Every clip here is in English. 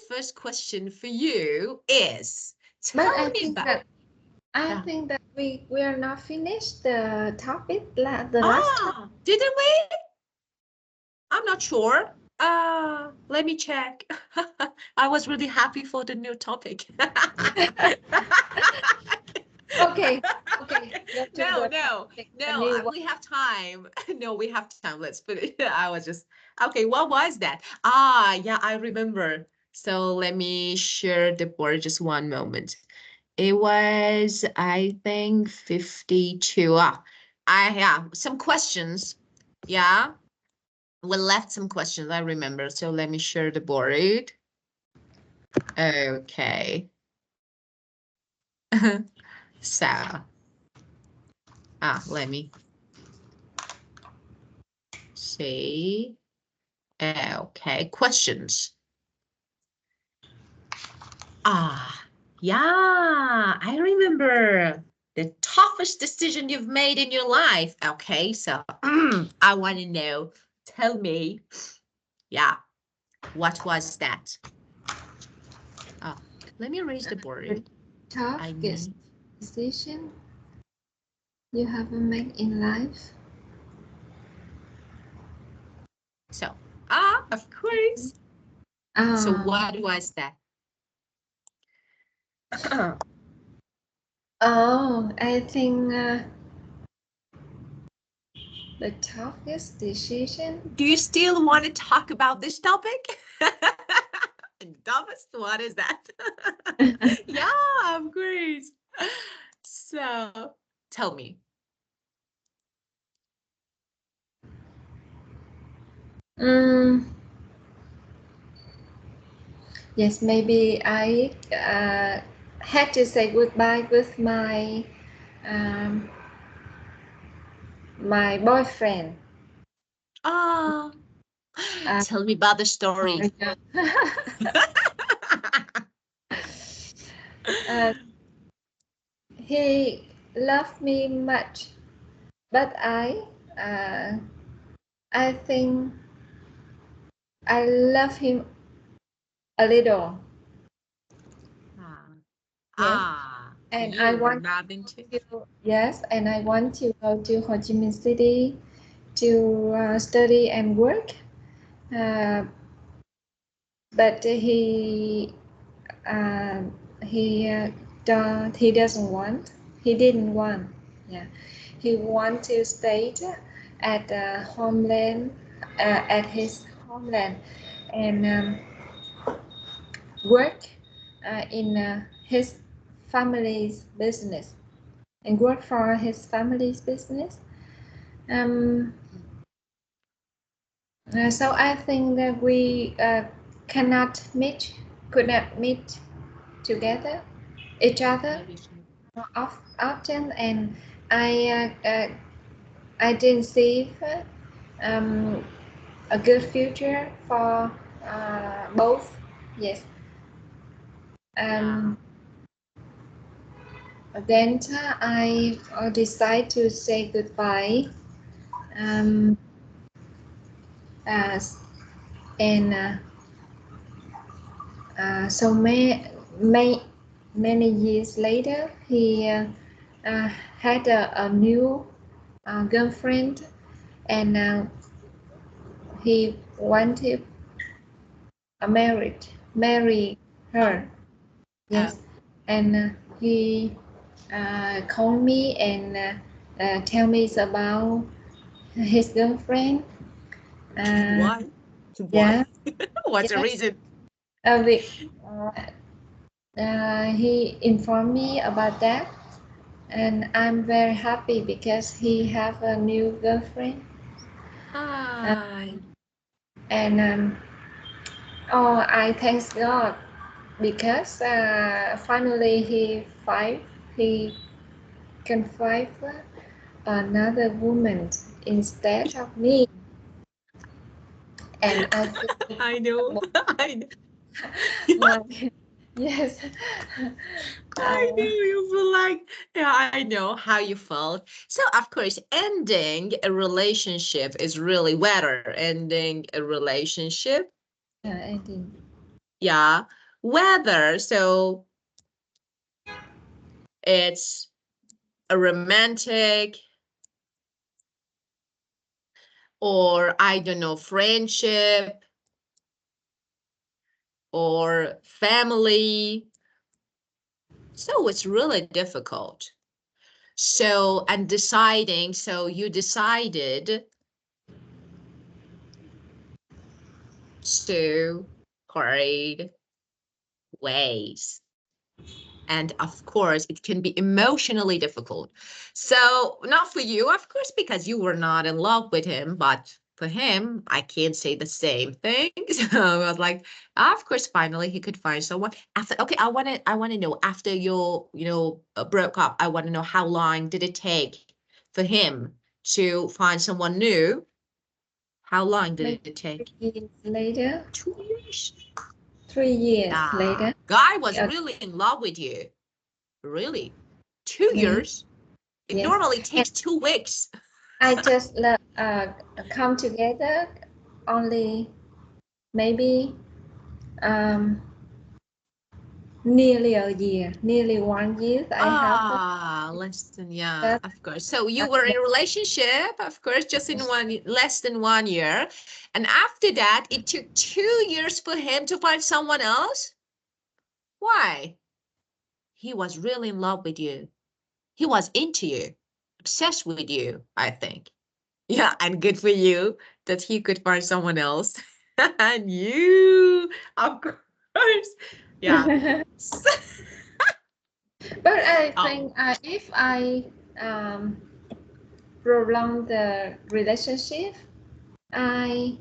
first question for you is, But tell I me think about. that think that we are not finished the topic the last time. Didn't we? I'm not sure. Let me check. I was really happy for the new topic. Okay. Go to No, the no, topic, the no, new one. we have time. No, we have time. Let's put it. I was just, okay, what was that? Yeah, I remember. So let me share the board just one moment. It was, I think, 52. I have some questions. Yeah, we left some questions, I remember. So let me share the board. Okay. So, let me see. Okay, questions. Yeah, I remember the toughest decision you've made in your life. Okay, so I want to know, tell me, yeah, what was that? Let me raise the board. Toughest decision you have made in life. So, of course. So what was that? I think the toughest decision. Do you still want to talk about this topic? Dumbest, what is that? Yeah, of course. So, tell me. Yes, maybe I had to say goodbye with my my boyfriend. Tell me about the story. He loved me much, but I think I love him a little. Yes. And I want and I want to go to Ho Chi Minh City to study and work. But he doesn't want. He didn't want. Yeah, he want to stay at homeland, at his homeland, and work in his family's business, and work for his family's business. So I think that we could not meet together each other often, and I didn't see a good future for both. Yes. Then I decided to say goodbye. So many years later, he had a new girlfriend, and he wanted to marry her. Yes, and he called me and tell me about his girlfriend. Why? Yeah. What's the reason? He informed me about that, and I'm very happy because he have a new girlfriend. And I thank God because finally he can find another woman instead of me. And I know. Yes. I knew you feel like, yeah, I know how you felt. So, of course, ending a relationship is really better. Ending a relationship. Ending. Yeah. whether so it's a romantic or I don't know, friendship or family. So it's really difficult. So, and deciding, so you decided to part ways. And of course, it can be emotionally difficult. So, not for you, of course, because you were not in love with him, but for him, I can't say the same thing. So I was like, of course, finally he could find someone. After, okay, I want to know after broke up. I want to know how long did it take for him to find someone new? How long did Maybe it take? 3 years later. 2 years. 3 years later. Guy was Yeah. really in love with you. Really? 2 Mhm. years? It Yes. normally And takes 2 weeks. I just come together only maybe um, nearly a year, nearly 1 year. I have Less than, yeah, that. of course. So you were in Yeah. a relationship, of course, just in less than 1 year. And after that, it took 2 years for him to find someone else. Why? He was really in love with you. He was into you, obsessed with you, I think. Yeah, and good for you that he could find someone else. And you, of course. Yeah. But I Oh, think if I um, prolong the relationship, I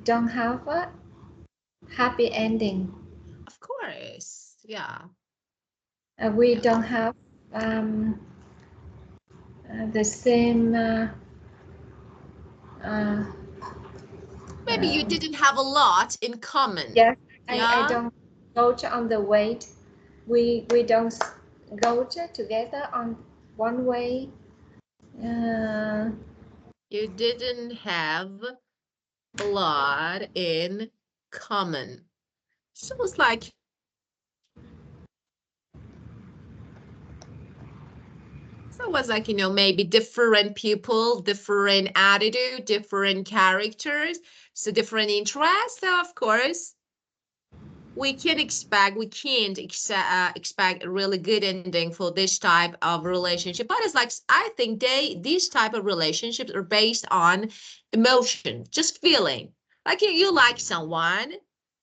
don't have a happy ending. of course. Yeah. We Yeah. don't have um, the same. Uh, Maybe you um, didn't have a lot in common. yes, I Yeah. don't go to on the way. We don't go together on one way. Uh, You didn't have a lot in common. So it's like, so it was like, maybe different people, different attitude, different characters, so different interests. So of course, we can't expect a really good ending for this type of relationship. But it's like, I think these type of relationships are based on emotion, just feeling like you like someone,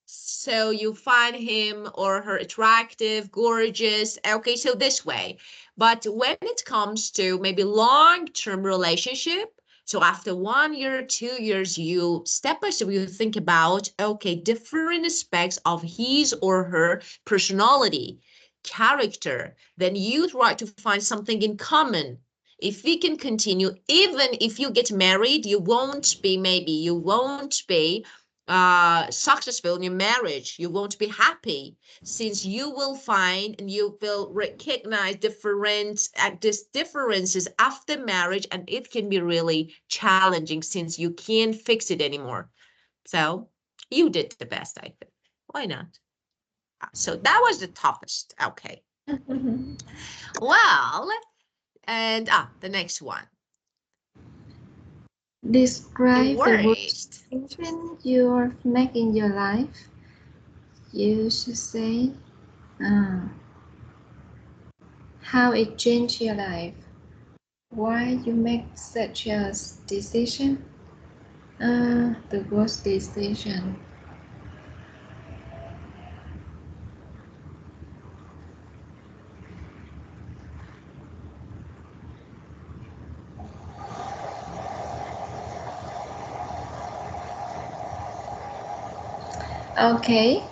so you find him or her attractive, gorgeous, okay, so this way. But when it comes to maybe long-term relationship, so after 1 year, 2 years, you step by step, you think about, okay, different aspects of his or her personality, character. Then you try to find something in common. If we can continue, even if you get married, you won't be successful in your marriage. You won't be happy, since you will find and you will recognize differences after marriage, and it can be really challenging since you can't fix it anymore. So you did the best, I think. Why not? So that was the toughest. Okay. Well, and the next one. The describe the worst worst. decision you've made in your life. You should say uh, how it changed your life. Why you make such a decision? The worst decision. Okay,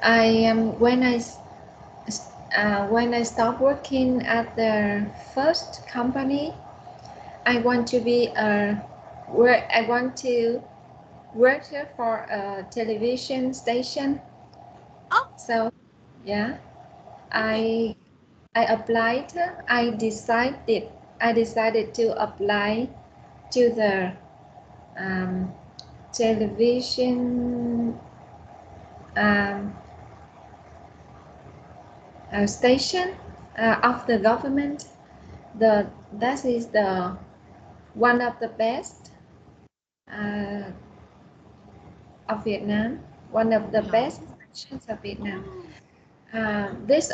I am when I stopped working at the first company, I want to be a work. I want to work for a television station. Oh, So yeah, okay. I I applied. I decided to apply to the um, television um, station of the government. That is the one of the best uh, of Vietnam. One of the Yeah. best stations of Vietnam. Oh. This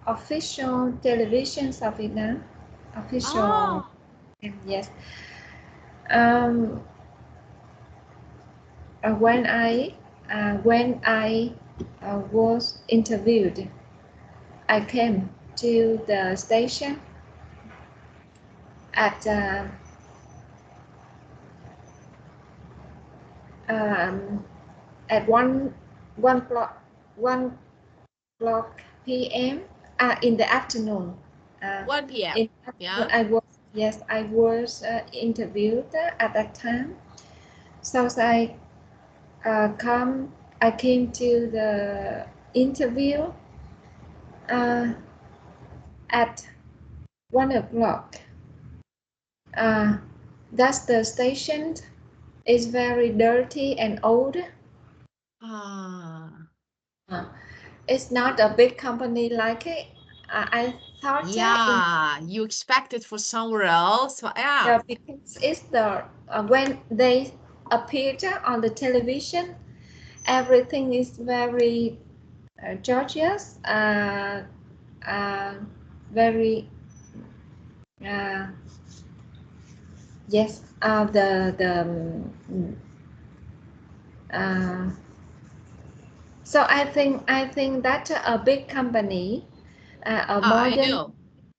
official televisions of Vietnam. Official, Oh. yes. Um, when I was interviewed, I came to the station at um, at one o'clock p.m. In the afternoon. Uh, 1 p.m. in the Yeah. afternoon, I was interviewed at that time. So uh, come I came to the interview uh, at 1 o'clock. Uh, that's the station is very dirty and old. Ah. Uh, it's not a big company like it. I thought in Yeah. You expected for somewhere else. Yeah. because it's the when they appeared on the television, everything is very gorgeous, uh, very uh, yes. Uh, so I think that a big company, a I modern know.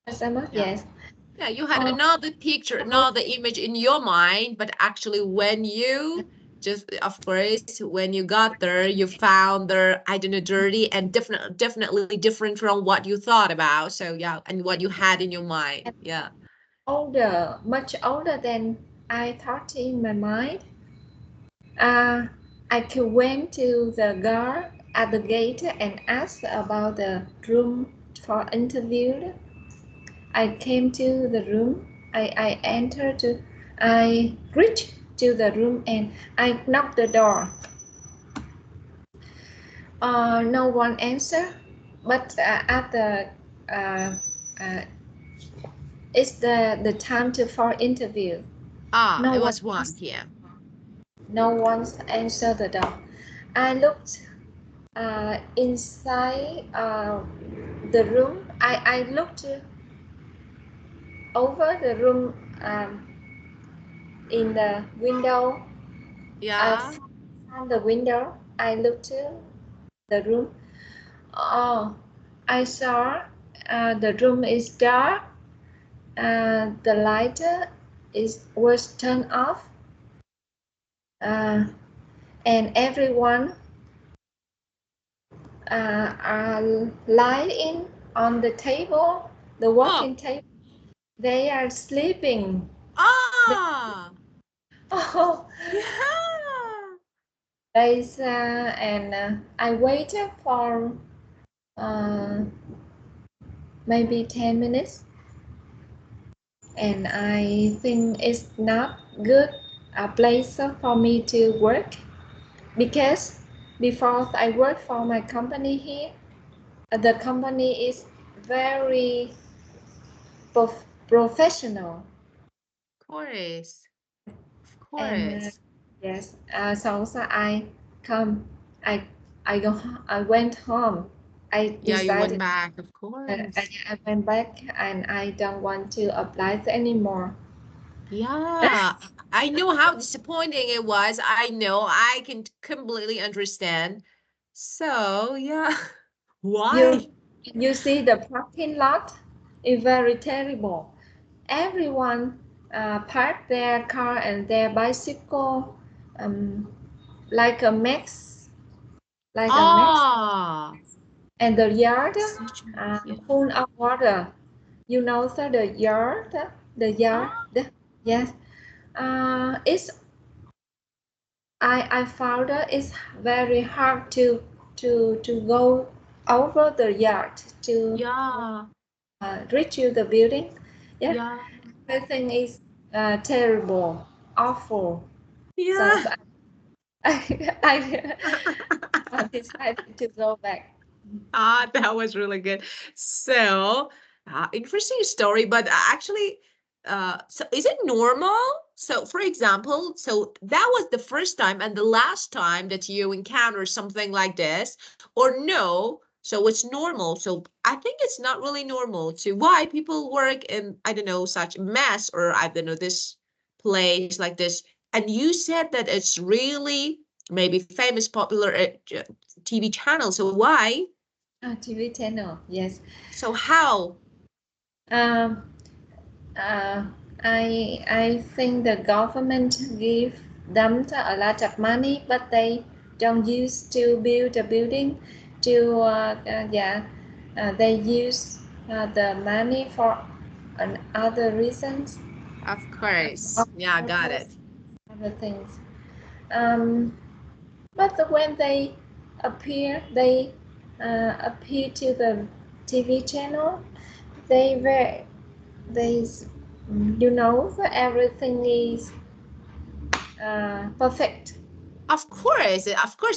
customer, Yeah. yes. Yeah, you had Oh, another picture, another image in your mind, but actually when you just, of course, when you got there, you found there, I don't know, dirty and definitely different from what you thought about. So yeah, and what you had in your mind. Yeah. older, much older than I thought in my mind. Uh, went to the guard at the gate and asked about the room for interview. I came to the room. I entered. I reached to the room and I knocked the door. No one answered. But at the uh, it's the time to for interview. Ah, No it one was 1 p.m. no one answered the door. I looked inside the room. I looked over the room in the window. Yeah. From the window, I looked to the room. Oh, I saw the room is dark. The light is was turned off, uh, and everyone are lying on the table, the Oh, working table. They are sleeping. ah, Oh, yeah. days and I waited for uh, maybe 10 minutes, and I think it's not good a place for me to work because before I work for my company here, the company is very professional. Of course. Of And course. yes, so come I I went home. I Yeah, you went decided back, of course. I went back and I don't want to apply anymore. Yeah, I know how disappointing it was. I know. I can completely understand. So, yeah. You Why? you see the parking lot is very terrible. Everyone park their car and their bicycle um, like a mess, like a mess, Ah, and the yard such a, yeah. full of water. You know, so the yard, Ah, yes. It's I found it's very hard to go over the yard to yeah, reach you the building. Yeah, yeah, everything is terrible, awful. So, yeah. I decided to go back. Ah, that was really good. So, interesting story, but actually, so is it normal? So, for example, so that was the first time and the last time that you encounter something like this, or no? So it's normal. So I think it's not really normal to why people work in, I don't know, such mess or I don't know, this place like this. And you said that it's really maybe famous, popular TV channel. So why? TV channel, yes. So how? Um, uh, I think the government give them a lot of money, but they don't use to build a building. To yeah, they use the money for other reasons, Of course. Yeah, got others, it. other things. Um, but when they appear to the TV channel, they were they everything is perfect. Of course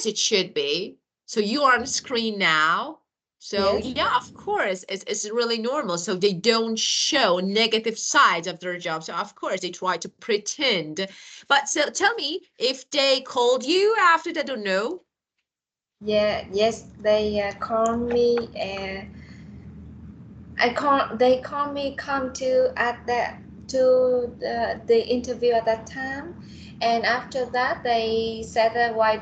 it should be. So you are on the screen now. So Yes. yeah, of course, it's really normal. So they don't show negative sides of their job. So of course they try to pretend. But so tell me if they called you after that or no? Yeah. Yes. They call me. They call me come to at that to the interview at that time, and after that they said why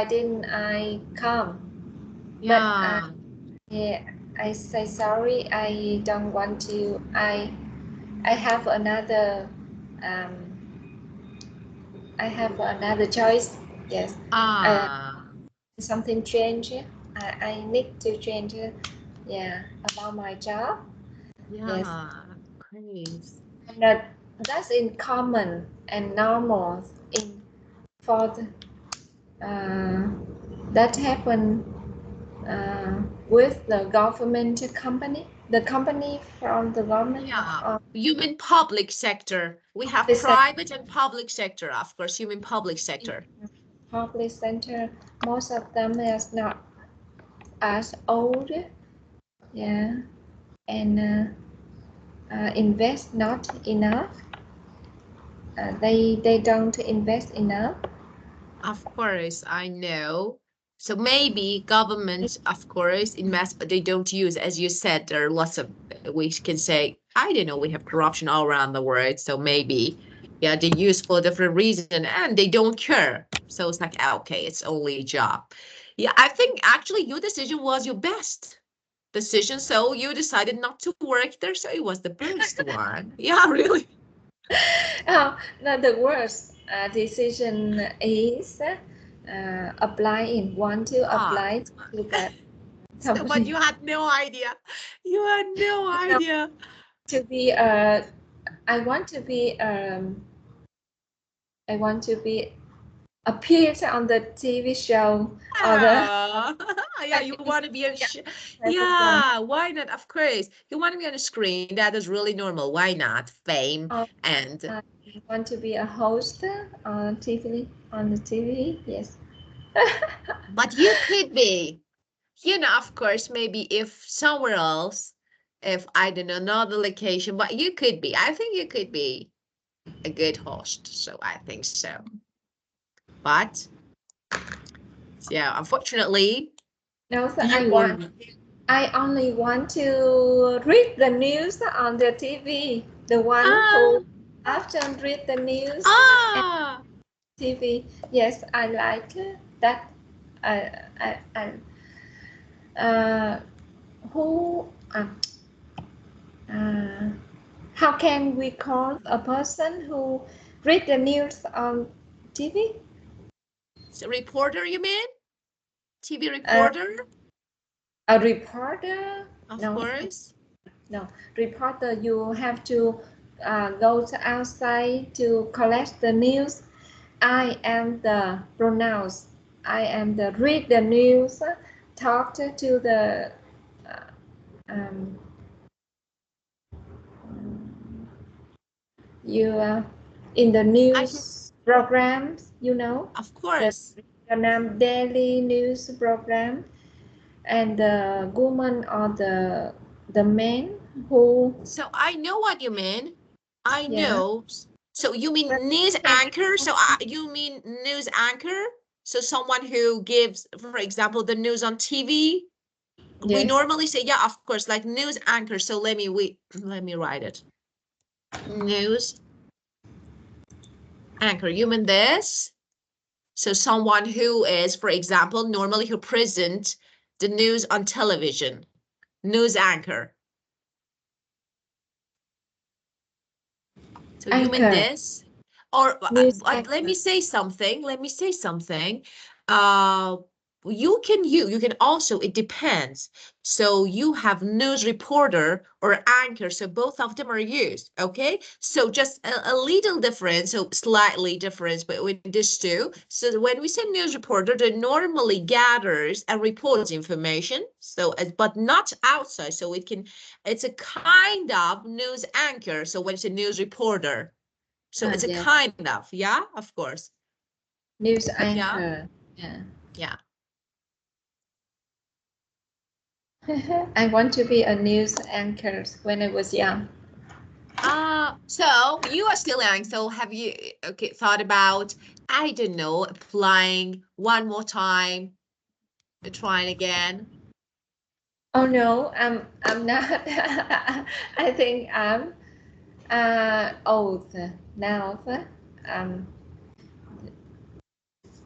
didn't I come? But Yeah. yeah, I say sorry. I don't want to. I have another um, I have another choice. Yes. Uh, Ah, something change. I need to change. Yeah, about my job. Yes. yeah. Great. And that's in common and normal in for the, uh, that happen with the government company. The company from the government Yeah, or you mean public sector. We have public sector. private and public sector, of course. You mean public sector. Public center, most of them is not as old, yeah, and invest not enough. They don't invest enough. Of course, I know. So maybe government, of course, invest, but they don't use, as you said, there are lots of, we can say, I don't know, we have corruption all around the world. So maybe, yeah, they use for a different reason and they don't care. So it's like, okay, it's only a job. Yeah, I think actually your decision was your best decision. So you decided not to work there. So it was the best one. Yeah, really. Oh, no, the worst decision is applying. Want to Ah, apply to that so, but company. you had no idea. You had no No, idea. to be I want to be I want to be appeared on the TV show or the Ah, yeah, you want to be on president. yeah, why not? Of course. You want to be on a screen. That is really normal. Why not? Fame Or and I want to be a host on TV on the TV. Yes. but you could be. You know, of course, maybe if somewhere else, if I don't know, another location, but you could be. I think you could be a good host. So I think so. But yeah, unfortunately, No, so you were I only want to read the news on the TV. The one ah who often read the news and ah TV. Yes, I like that. I uh, who uh, how can we call a person who read the news on TV? so reporter, you mean? TV Uh, reporter? a reporter? Of No, course. no. Reporter, you have to go to outside to collect the news. I am the pronouns. I am the read the news, talk to the uh, um, you in the I can news. programs, you know, Of the course. Vietnam daily news program, and the woman or the man who, So I know what you mean. I yeah, know. So you mean news anchor? So you mean news anchor? So someone who gives, for example, the news on TV. We yes, normally say, yeah, of course, like news anchor. So let me write it. News anchor. You mean this? So someone who is, for example, normally who present the news on television, news anchor. So you mean anchor, this? Or news let me anchor. say something. Let me say something. Uh, you can also, it depends. So you have news reporter or anchor. So both of them are used. Okay. So just a little difference, so slightly difference between these two. So when we say news reporter, they normally gathers and reports information. So, but not outside. So it's a kind of news anchor. So when it's a news reporter, so it's a Yes, kind of, yeah, of course. news Yeah, anchor. Yeah. yeah. I want to be a news anchor when I was young. So you are still young. So have you okay thought about, I don't know, applying one more time, trying again? Oh no, I'm not. I think I'm old now. Um,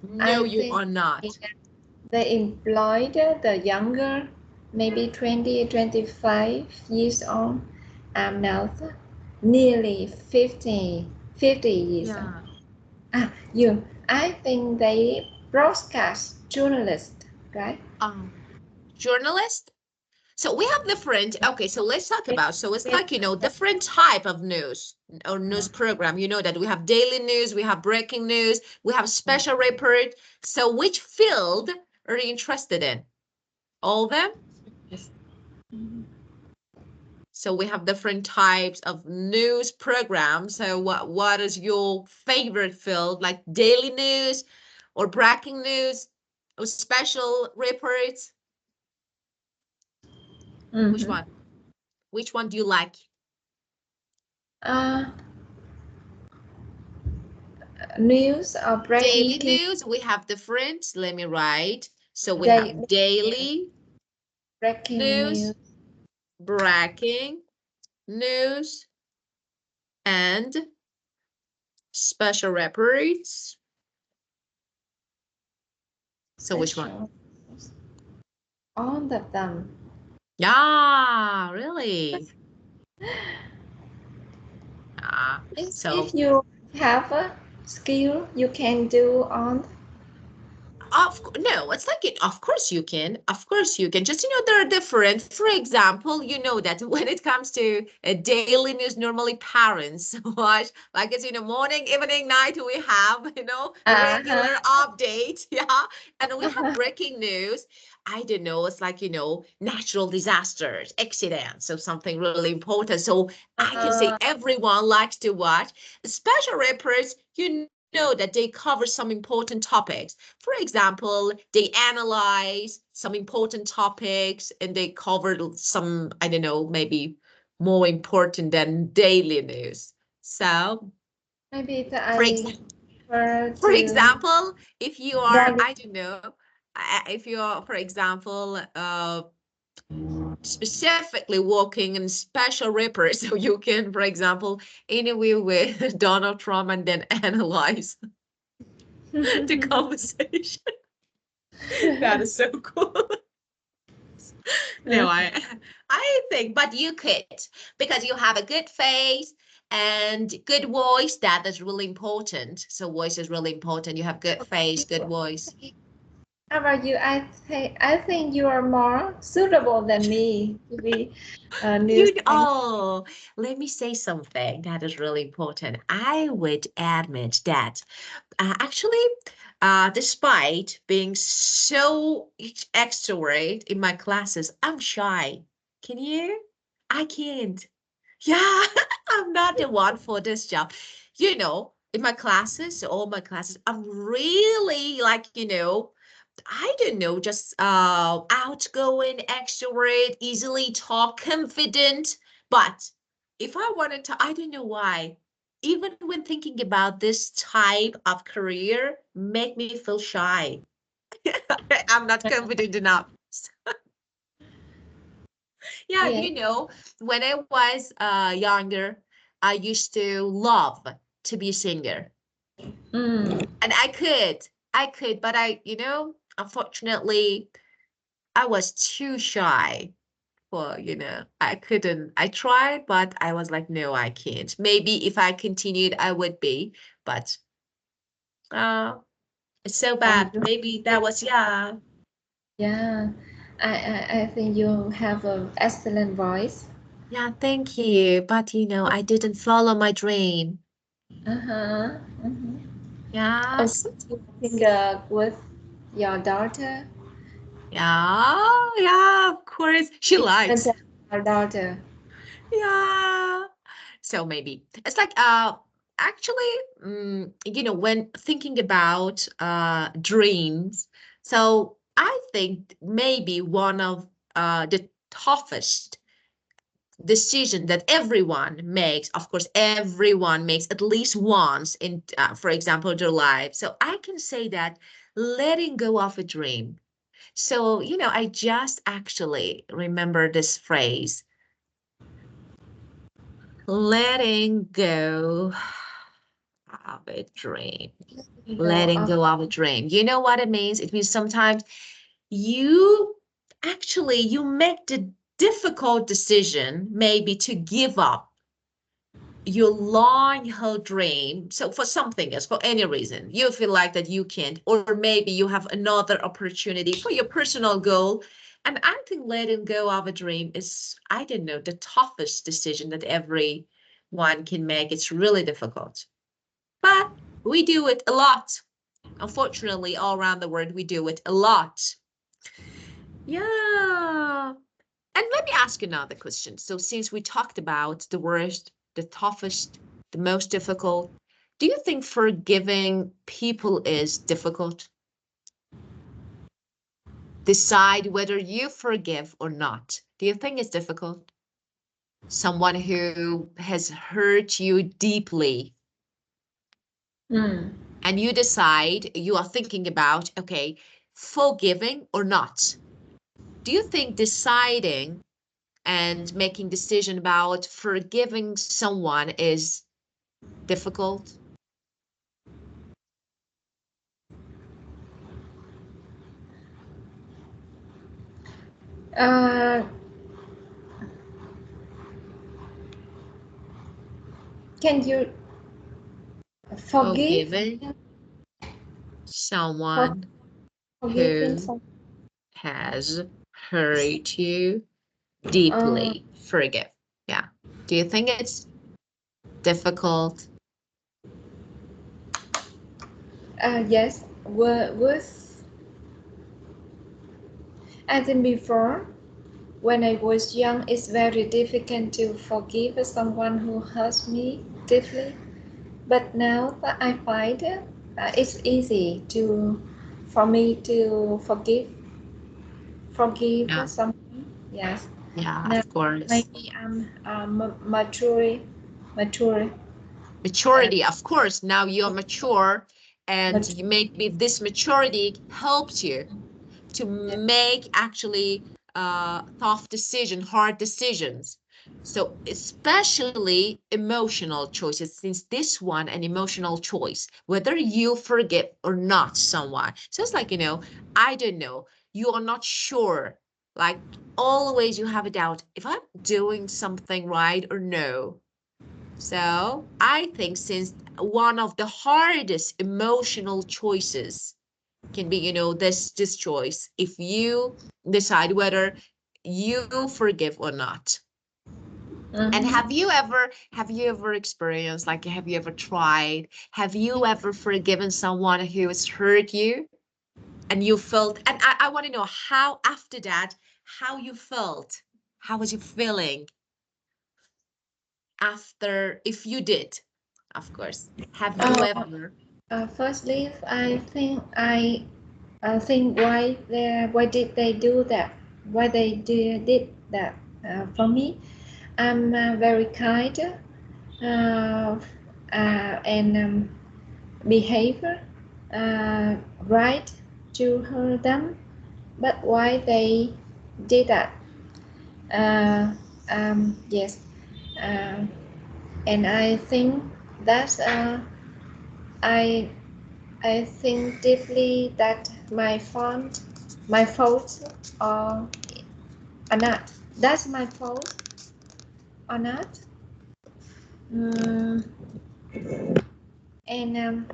No, I you think are not. they employed the younger, maybe 20, 25 years old. I'm now nearly 50 years old. Yeah. You, I think they broadcast journalist, right? Um, Journalist? So we have different, okay, so let's talk about, so it's like, different type of news or news program. You know that we have daily news, we have breaking news, we have special report. So which field are you interested in? All of them? Yes. So we have different types of news programs. So what is your favorite field, like daily news or breaking news or special reports? Which Mm-hmm. one? Which one do you like? Uh, News or breaking Daily news, we have different. Let me write. So we daily have news, daily breaking news, news, breaking news, and special reports. So which one? special news, all of them. Yeah, really. Ah, If so you have a skill, you can do on. no, it's like it. Of course you can. Of course you can. Just there are different. For example, you know that when it comes to daily news, normally parents watch like it's morning, evening, night. We have Uh-huh. regular update, yeah, and we have breaking news. I don't know. It's like natural disasters, accidents, so something really important. So I can say Uh, everyone likes to watch special reports. You know that they cover some important topics. For example, they analyze some important topics and they cover some, I don't know, maybe more important than daily news. So, Maybe for I example, prefer for to example, if you are, daily. I don't know, if you're, for example, specifically working in special reports, so you can, for example, interview with Donald Trump and then analyze the conversation. That is so cool. No, I think, but you could because you have a good face and good voice. That is really important. So voice is really important. You have good face, good voice. How about you? I think you are more suitable than me to be a news anchor. Let me say something that is really important. I would admit that actually, despite being so extrovert in my classes, I'm shy. Can you? I can't. Yeah, I'm not the one for this job. You know, in my classes, all my classes, I'm really like, I don't know, just outgoing, extrovert, easily talk, confident. But if I wanted to, I don't know why. Even when thinking about this type of career, make me feel shy. I'm not confident enough. Yeah, Yeah. when I was younger, I used to love to be a singer. Mm. And I could, but unfortunately, I was too shy for, I couldn't. I tried, but I was like, no, I can't. Maybe if I continued, I would be, but uh, it's so Oh, bad. Maybe that was, yeah. yeah. I think you have an excellent voice. Yeah, thank you. But, I didn't follow my dream. Uh-huh. Mm-hmm. Also, Yes. you sing with your daughter. Yeah, yeah, of course. She You can likes. tell your daughter. Yeah. So maybe it's like actually when thinking about dreams, so I think maybe one of the toughest decision that everyone makes, of course everyone makes at least once in for example their life. So I can say that letting go of a dream. So I just actually remember this phrase, letting go of a dream. You know, Letting go of a dream. You know what it means? It means sometimes you you make the difficult decision maybe to give up your long held dream. So for something else, for any reason, you feel like that you can't, or maybe you have another opportunity for your personal goal. And I think letting go of a dream is, I don't know, the toughest decision that everyone can make. It's really difficult, but we do it a lot. Unfortunately, all around the world, we do it a lot. Yeah. And let me ask you another question. So, since we talked about the worst, the toughest, the most difficult, do you think forgiving people is difficult? Decide whether you forgive or not. Do you think it's difficult? Someone who has hurt you deeply, mm. and you decide, you are thinking about, okay, forgiving or not. Do you think deciding and making decision about forgiving someone is difficult? Uh, can you forgive? Forgiving For, someone forgiving who some. has hurt you Uh, deeply. Forgive. Yeah. Do you think it's difficult? yes. With I think before, when I was young, it's very difficult to forgive someone who hurts me deeply. But now that I find it's easy to for me to forgive Yeah. someone. Yes. Yeah, Now of course. maybe I'm mature, uh, Maturity, of course. Now you're mature, and mature. you maybe this maturity helps you to make actually tough decision, hard decisions. So especially emotional choices, since this one an emotional choice, whether you forgive or not someone. So it's like, I don't know, you are not sure. Like always you have a doubt if I'm doing something right or no. So I think since one of the hardest emotional choices can be, this choice, if you decide whether you forgive or not. And Mm-hmm. have you ever experienced, like, have you ever tried, have you ever forgiven someone who has hurt you, and you felt, and I want to know how after that, how you felt, how was you feeling after, if you did? Of course. Have you ever? Firstly, I think why did they do that? Why they did that for me? I'm very kind and behavior right to her them, but why they did that? Uh, yes, uh, and I think that's I I think deeply that my fault or, or not. That's my fault or not. Mm, and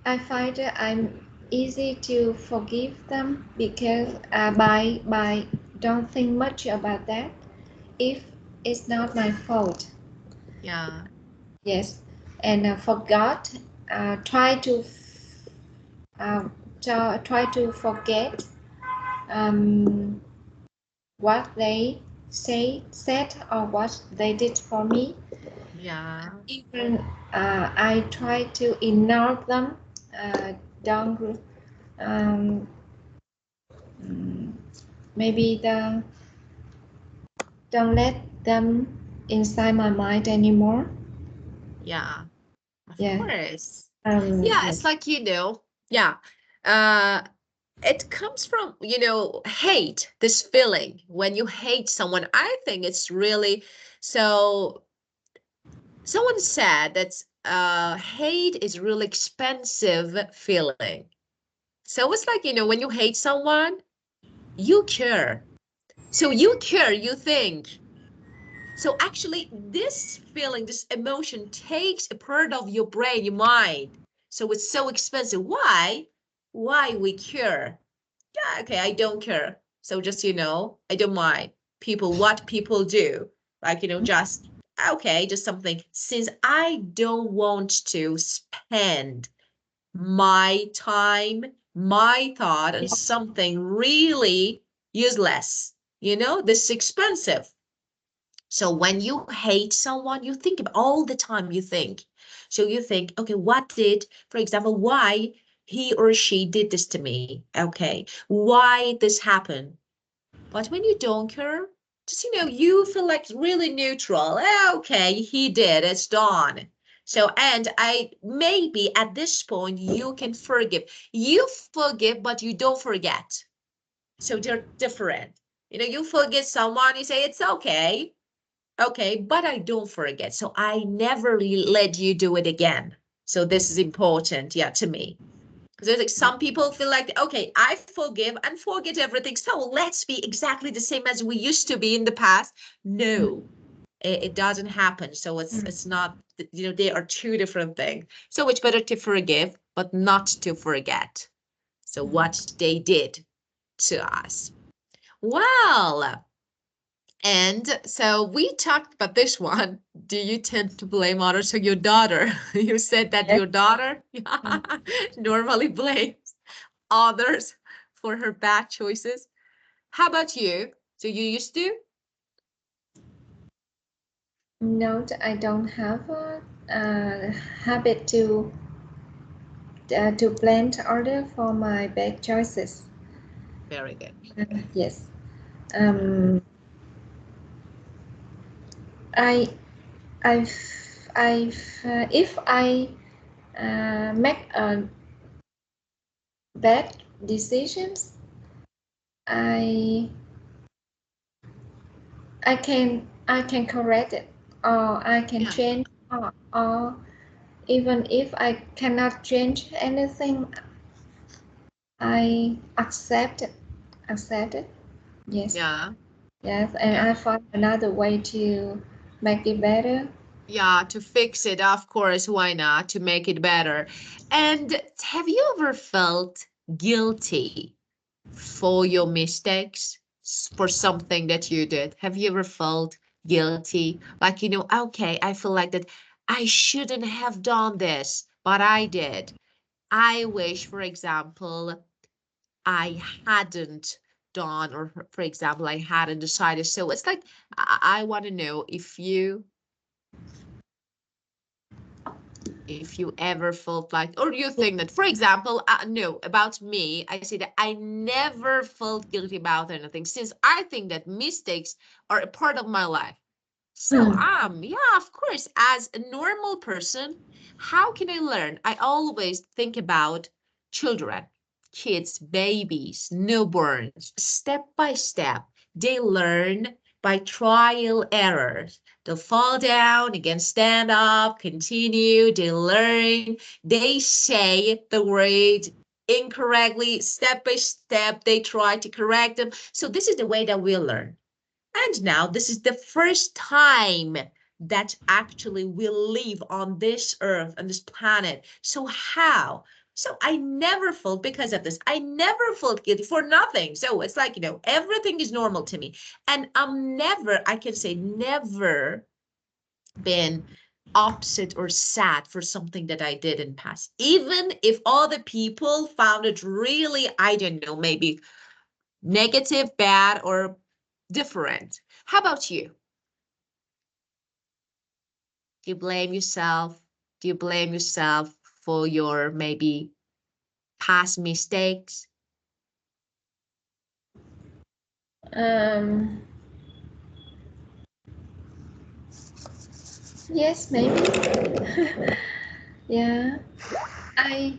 I find that I'm easy to forgive them because by don't think much about that if it's not my fault. Yeah. Yes, and forgot. Try to try to forget um, what they said or what they did for me. Yeah. Even I try to ignore them. Don't um, mm, maybe don't let them inside my mind anymore. Yeah. Of Yeah. course. Yeah, it's Yes. like, yeah. Uh, it comes from, hate, this feeling when you hate someone. I think it's really so. Someone said that hate is really expensive feeling. So it's like, when you hate someone, you care. So you care, you think. So actually, this feeling, this emotion takes a part of your brain, your mind. So it's so expensive. Why? Why we care? Yeah, okay, I don't care. So just, I don't mind what people do. Like, just, okay, just something. Since I don't want to spend my time, my thought on something really useless, this is expensive. So when you hate someone, you think about all the time, you think. So you think, okay, for example, why he or she did this to me? Okay, why this happened? But when you don't care, just, you feel like really neutral. Okay, he did, it's done. So, and maybe at this point, you can forgive. You forgive, but you don't forget. So they're different. You forget someone, you say, it's okay. Okay, but I don't forget. So I never let you do it again. So this is important, yeah, to me. Because like some people feel like, okay, I forgive and forget everything. So let's be exactly the same as we used to be in the past. No, it doesn't happen. So it's not, they are two different things. So it's better to forgive, but not to forget. So what they did to us. Well, and so we talked about this one. Do you tend to blame others or your daughter? You said that Yes. your daughter normally blames others for her bad choices. How about you? Do you used to? No, I don't have a habit to blame other for my bad choices. Very good. Yes. Yeah. Um, I I've if I make bad decisions, I I can correct it or I can Yeah. change or even if I cannot change anything, I accept it. Yes. Yeah. Yes, and Yeah. I find another way to make it better. Yeah, to fix it, of course, why not? To make it better. And have you ever felt guilty for your mistakes, for something that you did? Have you ever felt guilty? Like, okay, I feel like that I shouldn't have done this, but I did. I wish, for example, I hadn't done, or for example, I hadn't decided. So it's like, I want to know if you If you ever felt like, or you think that, for example, no, about me, I say that I never felt guilty about anything since I think that mistakes are a part of my life. So, Mm. yeah, of course, as a normal person, how can I learn? I always think about children, kids, babies, newborns, step by step. They learn by trial errors. They'll fall down, again, stand up, continue, they learn, they say the word incorrectly, step by step, they try to correct them. So this is the way that we learn. And now this is the first time that actually we live on this earth, on this planet. So how? So I never felt, because of this, I never felt guilty for nothing. So it's like, everything is normal to me. And I'm never, I can say never been upset or sad for something that I did in past. Even if other people found it really, I don't know, maybe negative, bad, or different. How about you? Do you blame yourself? Do you blame yourself for your maybe past mistakes? Um, yes, maybe. Yeah, I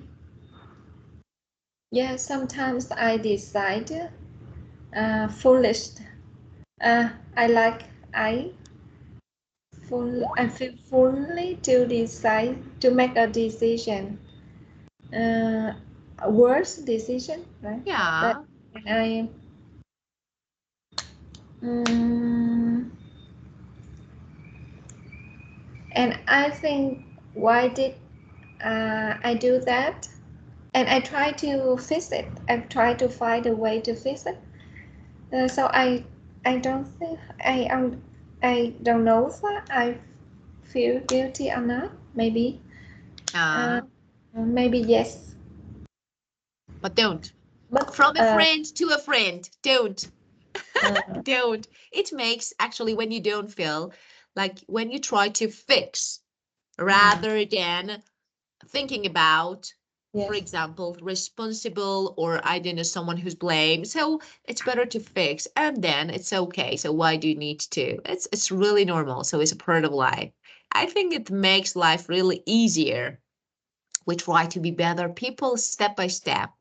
yeah. Sometimes I decide foolish. I like I feel fully to decide to make a decision. A worse decision, right? But Yeah. I um, and I think why did I do that? And I try to fix it. I try to find a way to fix it. So I don't think I don't know if I feel guilty or not. Uh, Uh, maybe yes. but don't. But From a friend to a friend, don't. uh, Don't. It makes actually when you don't feel like when you try to fix mm, rather than thinking about, for yes, example, responsible or I don't know, someone who's blamed. So it's better to fix and then it's okay. So why do you need to? It's really normal. So it's a part of life. I think it makes life really easier. We try to be better people step by step,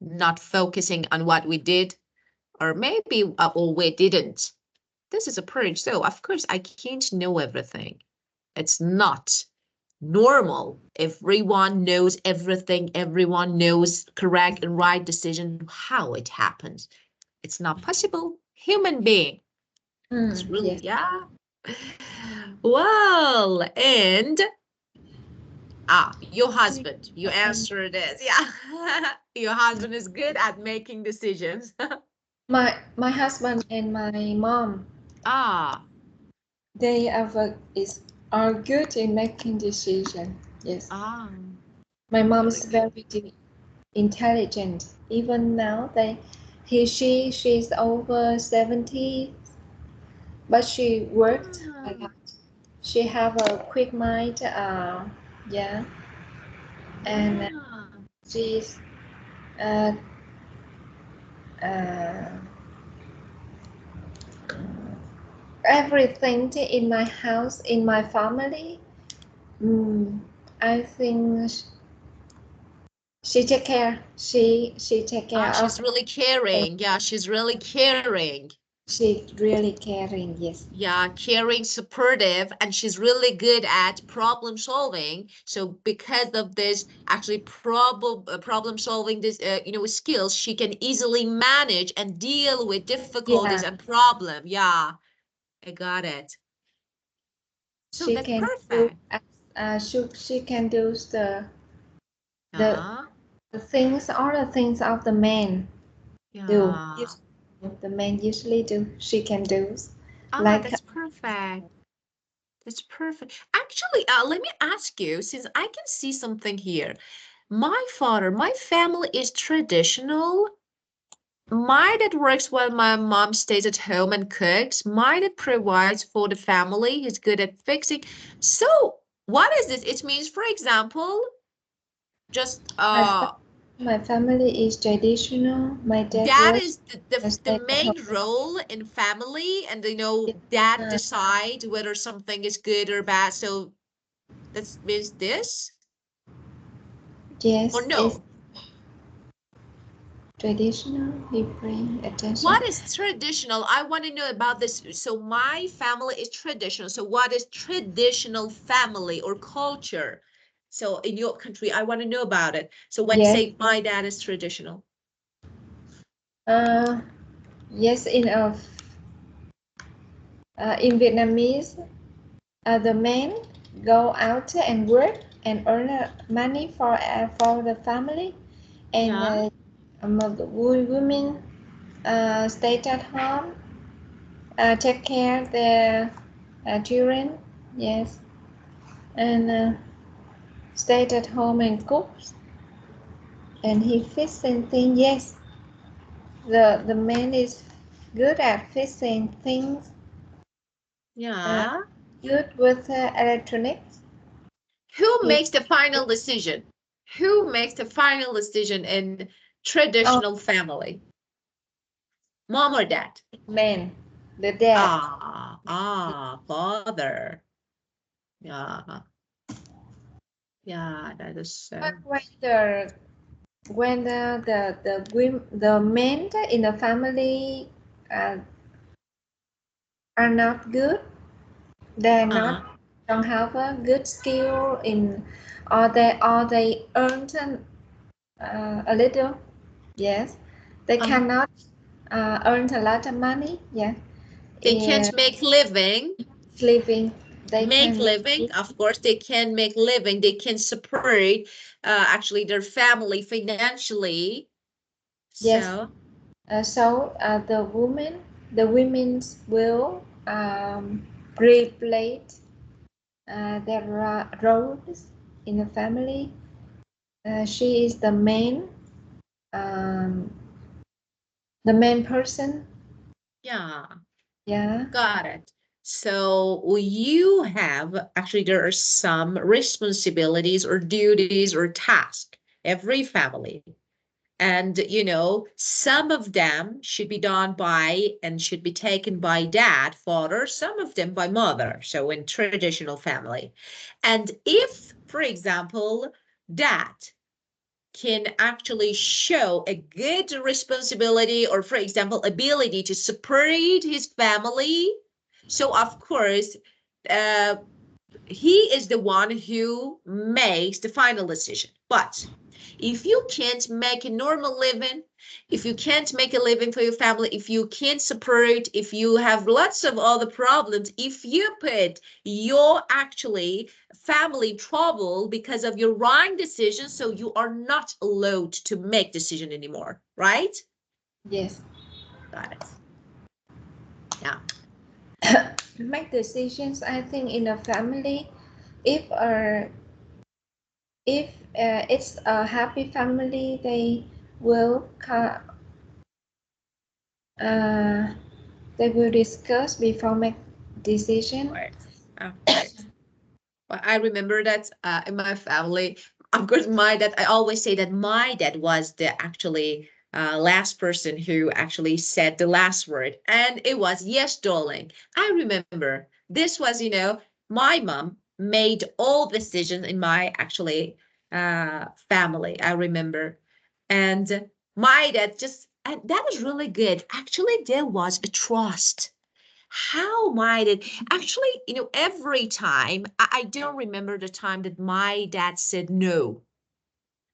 not focusing on what we did or maybe or we didn't. This is a purge. So of course I can't know everything. It's not normal. Everyone knows everything. Everyone knows correct and right decision, how it happens. It's not possible. Human being. It's really, yes. yeah. Well, and your husband, you Um, answered this. Yeah. Your husband is good at making decisions. my husband and my mom, Ah, they are good in making decisions. Yes, ah, my mom really is good. very intelligent. Even now, she's over 70, but she worked a Ah, lot. She have a quick mind. Yeah, and ah. she's uh, uh, everything in my house, in my family. Mm, I think she take care. She take care of. She's really caring. Yeah, she's really caring. She really caring. Yes. Yeah, caring, supportive, and she's really good at problem solving. So because of this, actually problem solving this skills, she can easily manage and deal with difficulties Yeah, and problem. Yeah, I got it. So she that's can do. perfect. She can do the Yeah, the things, all the things of the man do. yeah. The man usually do. She can do. Like That's perfect. That's perfect. Actually, let me ask you, since I can see something here. My family is traditional. my dad works while my mom stays at home and cooks. My dad provides for the family. He's good at fixing. So what is this? It means, for example, just My, my family is traditional. My dad that works is the stay at home. main role in family, and dad Uh, decide whether something is good or bad. So that means this or yes, it's no? traditional. He bring attention. What is traditional? I want to know about this. So my family is traditional. So what is traditional family or culture? So in your country, I want to know about it. So when you Yes. say my dad is traditional. Uh, yes. In Vietnamese, the men go out and work and earn money for the family, and Yeah. the women stay at home, take care of their children. Yes, and stayed at home and cooked, and he fixing things. Yes, the man is good at fixing things. Uh, Yeah. good with electronics. Who He makes the final decision? Who makes the final decision in oh traditional family? Mom or dad? man, the dad. Father. Yeah. Yeah, that is But so. when the men in the family uh, are not good, they're Uh-huh. not don't have a good skill in, or they earn a little. Yes, they Uh-huh. cannot earn a lot of money. Yeah, They can't make living. living they Make can living. Of course, they can make living. They can support actually their family financially. yes. So, So the women's will replace their roles in the family. She is um, the main person. yeah, Yeah. got it. So you have actually there are some responsibilities or duties or tasks every family. And, some of them should be done by and should be taken by dad, father, some of them by mother. So in traditional family. And if, for example, dad can actually show a good responsibility or, for example, ability to support his family. So, of course, uh, he is the one who makes the final decision. But if you can't make a normal living, if you can't make a living for your family, if you can't support, if you have lots of other problems, if you put your actually family trouble because of your wrong decision, so you are not allowed to make decision anymore, right? Yes. Got it. Yeah. Make decisions. I think in a family, if if it's a happy family, will uh, they will discuss before make Of decision. course. Of course. Well, I remember that in my family, of course, my dad, I always say that my dad was the actually last person who actually said the last word. And it was, yes, darling. I remember this was, my mom made all decisions in my actually family. I remember. And my dad just, and that was really good. Actually, there was a trust. How might it actually, every time I don't remember the time that my dad said no.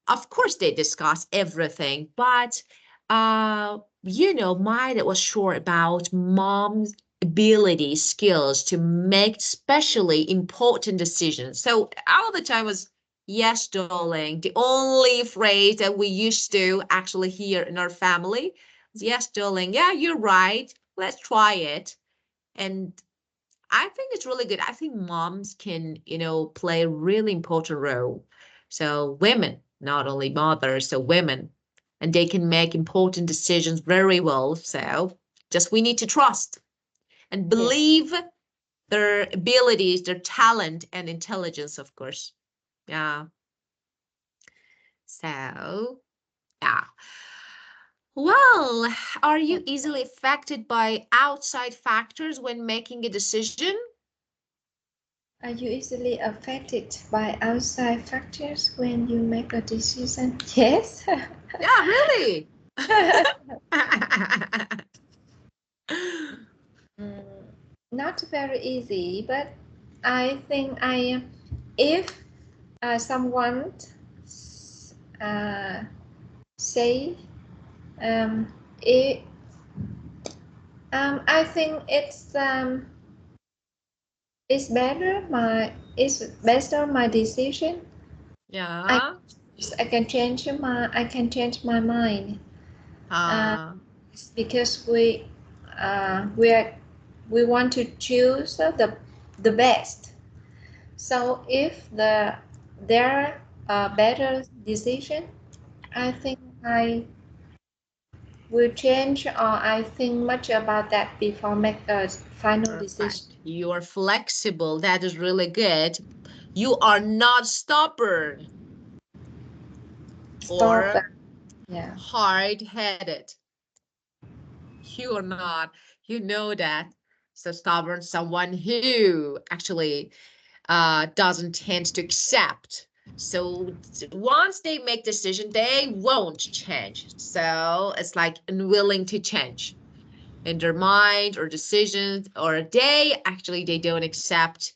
Of course, they discuss everything, but my dad was sure about mom's ability, skills to make especially important decisions. So all the time was yes, darling. The only phrase that we used to actually hear in our family was yes, darling. Yeah, you're right. Let's try it. And I think it's really good. I think moms can, play a really important role. So women, not only mothers, so women. and they can make important decisions very well. So just we need to trust and believe their abilities, their talent and intelligence, of course. Yeah. So, yeah. Well, are you easily affected by outside factors when making a decision? Are you easily affected by outside factors when you make a decision? Yes. Yeah, really. Mm, Not very easy, but I think if someone uh, say um, it, I think it's better my decision. I Yeah. I can change my mind. Uh, Uh, because we want to choose the best. So if there are better decision, I think I will change or I think much about that before make a final decision. Perfect. You are flexible. That is really good. You are not stubborn Stop or that. Yeah. hard-headed. You are not. You know that. So stubborn, someone who actually doesn't tend to accept. So once they make decision, they won't change. So it's like unwilling to change in their mind or decisions, or they don't accept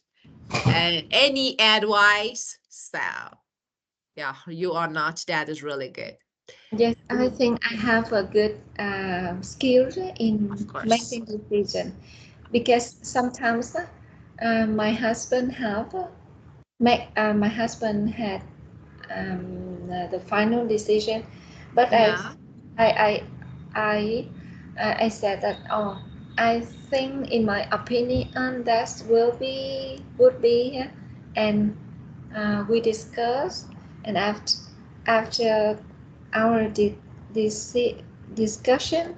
any advice. So yeah, you are not. That is really good. Yes, I think I have a good skills Of in course. making decision because sometimes my husband my husband had the final decision, but Yeah. I I I I said that I think in my opinion that would be and we discussed and after our discussion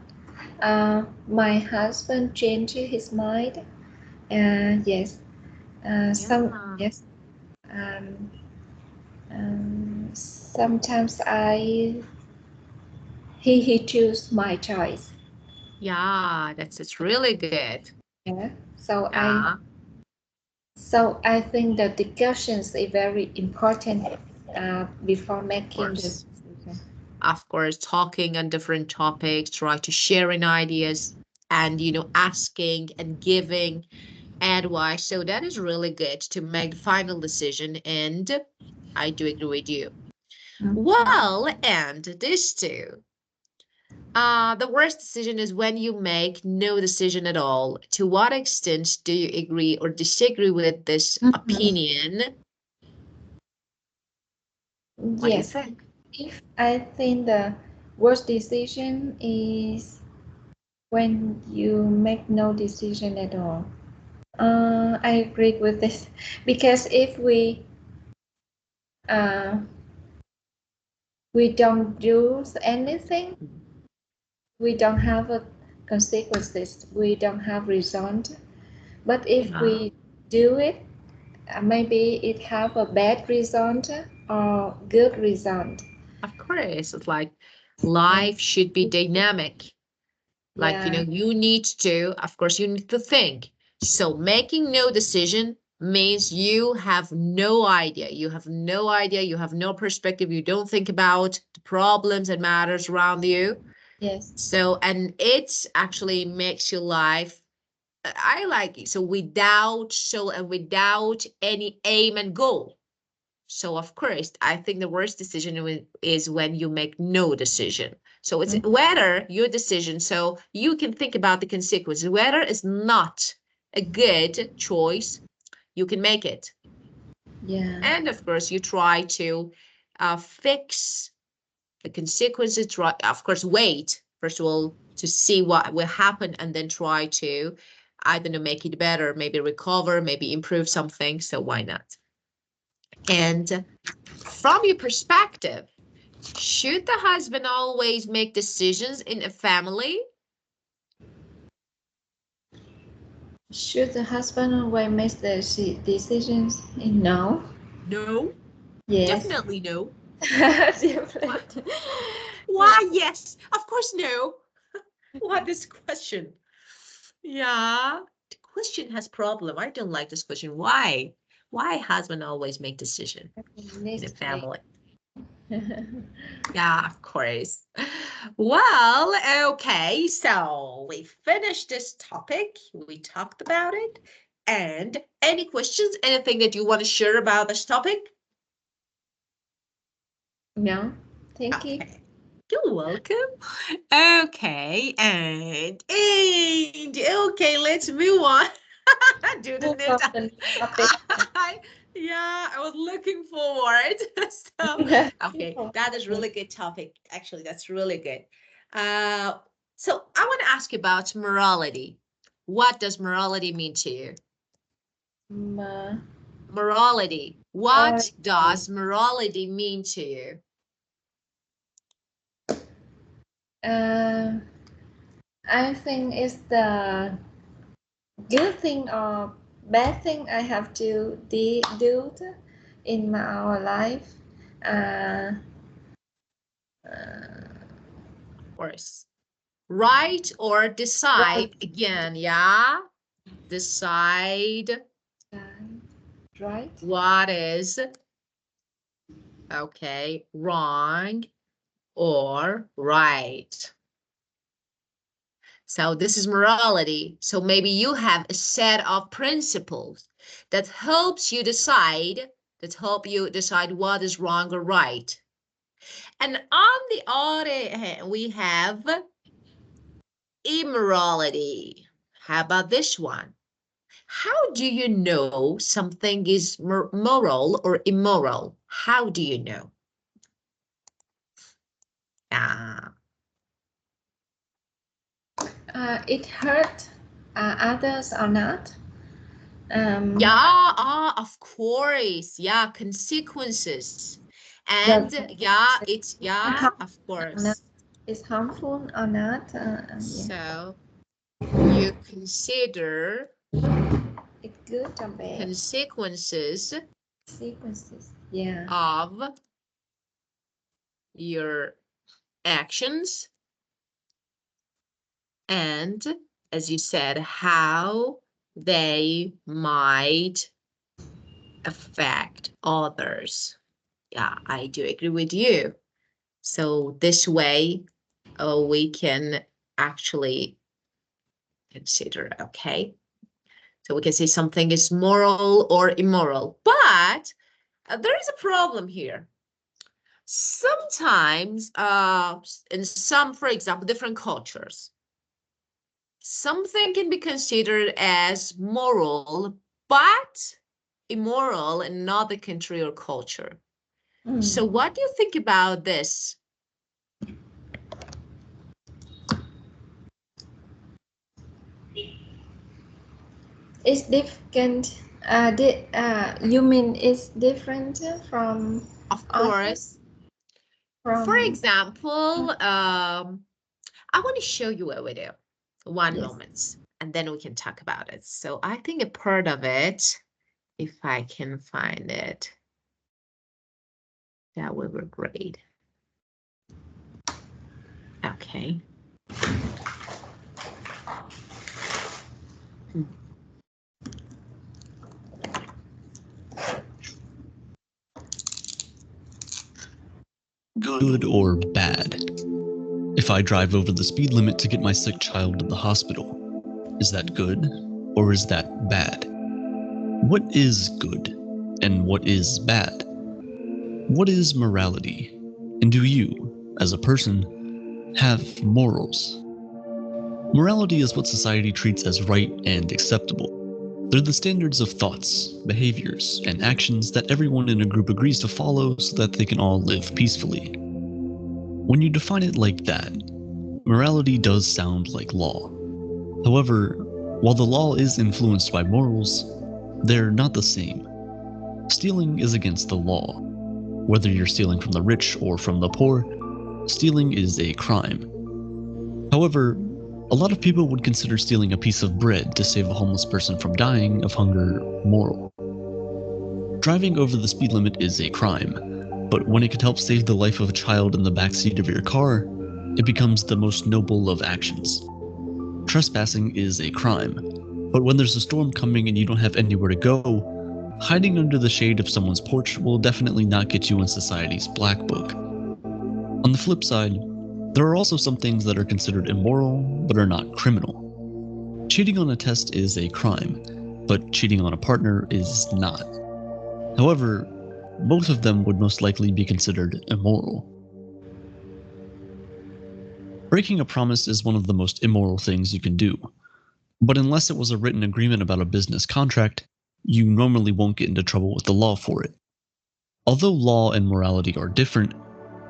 my husband changed his mind. Yes, some Yeah. yes. Um, Sometimes he choose my choice. Yeah, that's really good. Yeah. Yeah, So I think the discussions is very important before of making the course. decision. Of course, talking on different topics, try to sharing ideas and asking and giving advice. So that is really good to make the final decision. And I do agree with you. Mhm. Well, and this too. The worst decision is when you make no decision at all. To what extent do you agree or disagree with this Mhm. opinion? What do you Yes, think? if I think the worst decision is when you make no decision at all. I agree with this because if uh, we don't do anything, we don't have a consequences, we don't have result. But if Yeah, we do it, maybe it have a bad result or good result. of course. It's like And life should be dynamic. Like, yeah, you need to, of course, you need to think. So making no decision means you have no idea. You have no idea. You have no perspective. You don't think about the problems and matters around you. yes, So, and it actually makes your life, I like it. So without any aim and goal. So of course, I think the worst decision is when you make no decision. So it's mm, whether your decision, so you can think about the consequences, whether it's not a good choice, you can make it. yeah, And of course, you try to fix the consequences, try, of course, wait, first of all, to see what will happen and then try to, I don't know, make it better, maybe recover, maybe improve something. So why not? And from your perspective, Should the husband always make decisions in a family? Should the husband always make the decisions? No. No, Yes. definitely no. Why? Definitely. Why yes? Of course no. What this question? Yeah, the question has problem. I don't like this question. Why? Why husband always make decision in a Next week. family? Yeah, of course. Well, okay, so we finished this topic. We talked about it. And any questions, anything that you want to share about this topic? No, thank you. Okay. You're welcome. Okay, and okay, let's move on. Do the Move new on to the next topic. Yeah, I was looking forward. So, okay, that is really good topic. Actually, that's really good. Uh, so I want to ask you about morality. What does morality mean to you? Ma- Morality. What Morality. does morality mean to you? I think it's the good thing or bad thing I have to do in our life. Uh, Of course. Right or right, decide again, yeah? Decide right. what is, okay, wrong or right. So this is morality. So maybe you have a set of principles that helps you decide, that help you decide what is wrong or right. And on the other hand, we have immorality. How about this one? How do you know something is moral or immoral? How do you know? Ah, It hurt others or not. yeah, of course. Yeah, consequences. The And yeah, it's, yeah, harm of or not, course. is harmful or not. Yeah. So you consider It's good or bad. consequences Sequences. Yeah. of your actions and, as you said, how they might affect others. Yeah, I do agree with you. So this way, we can actually consider, okay? So we can say something is moral or immoral, but there is a problem here. Sometimes, in some, for example, different cultures, something can be considered as moral, but immoral in another country or culture. So what do you think about this? It's different. You mean it's different from Of other course, for from example, I want to show you a video. One yes. moment, and then we can talk about it. So I think a part of it, if I can find it, that would be great. Okay. Hmm. Good or bad? If I drive over the speed limit to get my sick child to the hospital, is that good or is that bad? What is good and what is bad? What is morality? And do you, as a person, have morals? Morality is what society treats as right and acceptable. They're the standards of thoughts, behaviors, and actions that everyone in a group agrees to follow so that they can all live peacefully. When you define it like that, morality does sound like law. However, while the law is influenced by morals, they're not the same. Stealing is against the law. Whether you're stealing from the rich or from the poor, stealing is a crime. However, a lot of people would consider stealing a piece of bread to save a homeless person from dying of hunger moral. Driving over the speed limit is a crime, but when it could help save the life of a child in the backseat of your car, it becomes the most noble of actions. Trespassing is a crime, but when there's a storm coming and you don't have anywhere to go, hiding under the shade of someone's porch will definitely not get you in society's black book. On the flip side, there are also some things that are considered immoral but are not criminal. Cheating on a test is a crime, but cheating on a partner is not. However, both of them would most likely be considered immoral. Breaking a promise is one of the most immoral things you can do, but unless it was a written agreement about a business contract, you normally won't get into trouble with the law for it. Although law and morality are different,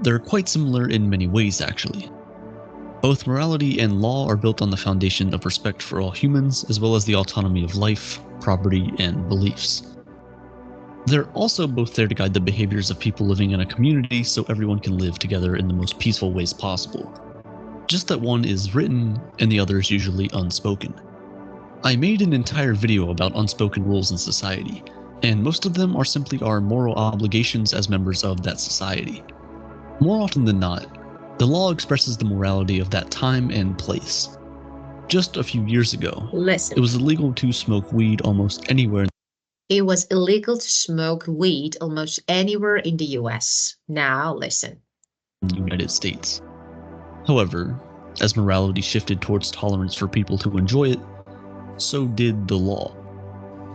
they're quite similar in many ways actually. Both morality and law are built on the foundation of respect for all humans, as well as the autonomy of life, property, and beliefs. They're also both there to guide the behaviors of people living in a community so everyone can live together in the most peaceful ways possible. Just that one is written and the other is usually unspoken. I made an entire video about unspoken rules in society, and most of them are simply our moral obligations as members of that society. More often than not, the law expresses the morality of that time and place. Just a few years ago, Listen. it was illegal to smoke weed almost anywhere. It was illegal to smoke weed almost anywhere in the US. Now listen. In the United States. However, as morality shifted towards tolerance for people to enjoy it, so did the law.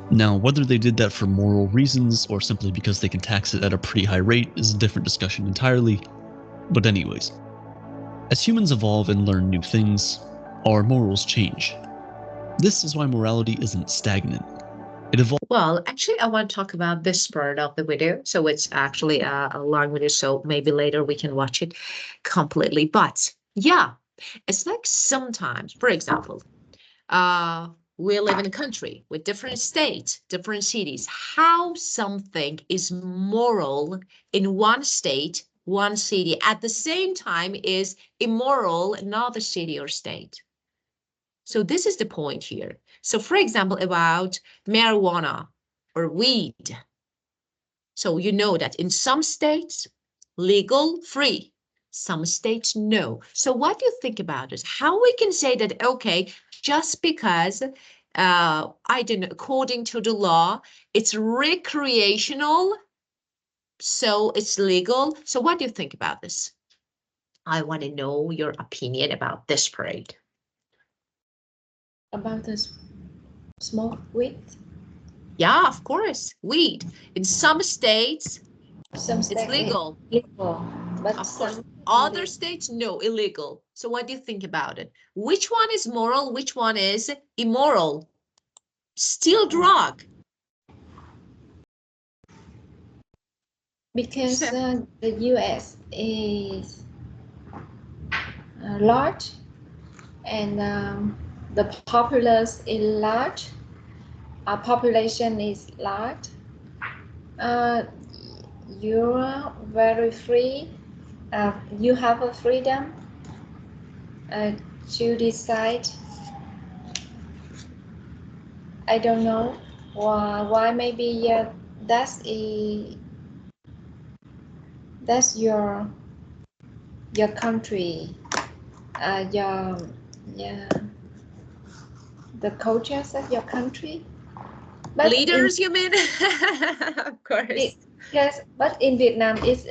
Now, whether they did that for moral reasons or simply because they can tax it at a pretty high rate is a different discussion entirely. But anyways, as humans evolve and learn new things, our morals change. This is why morality isn't stagnant. It evolves. Well, actually, I want to talk about this part of the video. So it's actually a long video, so maybe later we can watch it completely. But yeah, it's like sometimes, for example, we live in a country with different states, different cities. How something is moral in one state, one city, at the same time is immoral in another city or state. So this is the point here. So for example, about marijuana or weed. So you know that in some states, legal, free. Some states, no. So what do you think about this? How we can say that, okay, just because, I don't know, according to the law, it's recreational, so it's legal. So what do you think about this? I want to know your opinion about this parade. About the smoke weed. Yeah, of course, weed. In some states, Some states it's legal. Legal, but Of course, some other states, no, illegal. So what do you think about it? Which one is moral? Which one is immoral? Still drug. because So, the U.S. is large and the populace is large. Our population is large. You're very free. You have a freedom to decide. I don't know why maybe that's your country, your yeah, the cultures of your country. But leaders, you mean? Of course. Yes, but in Vietnam it's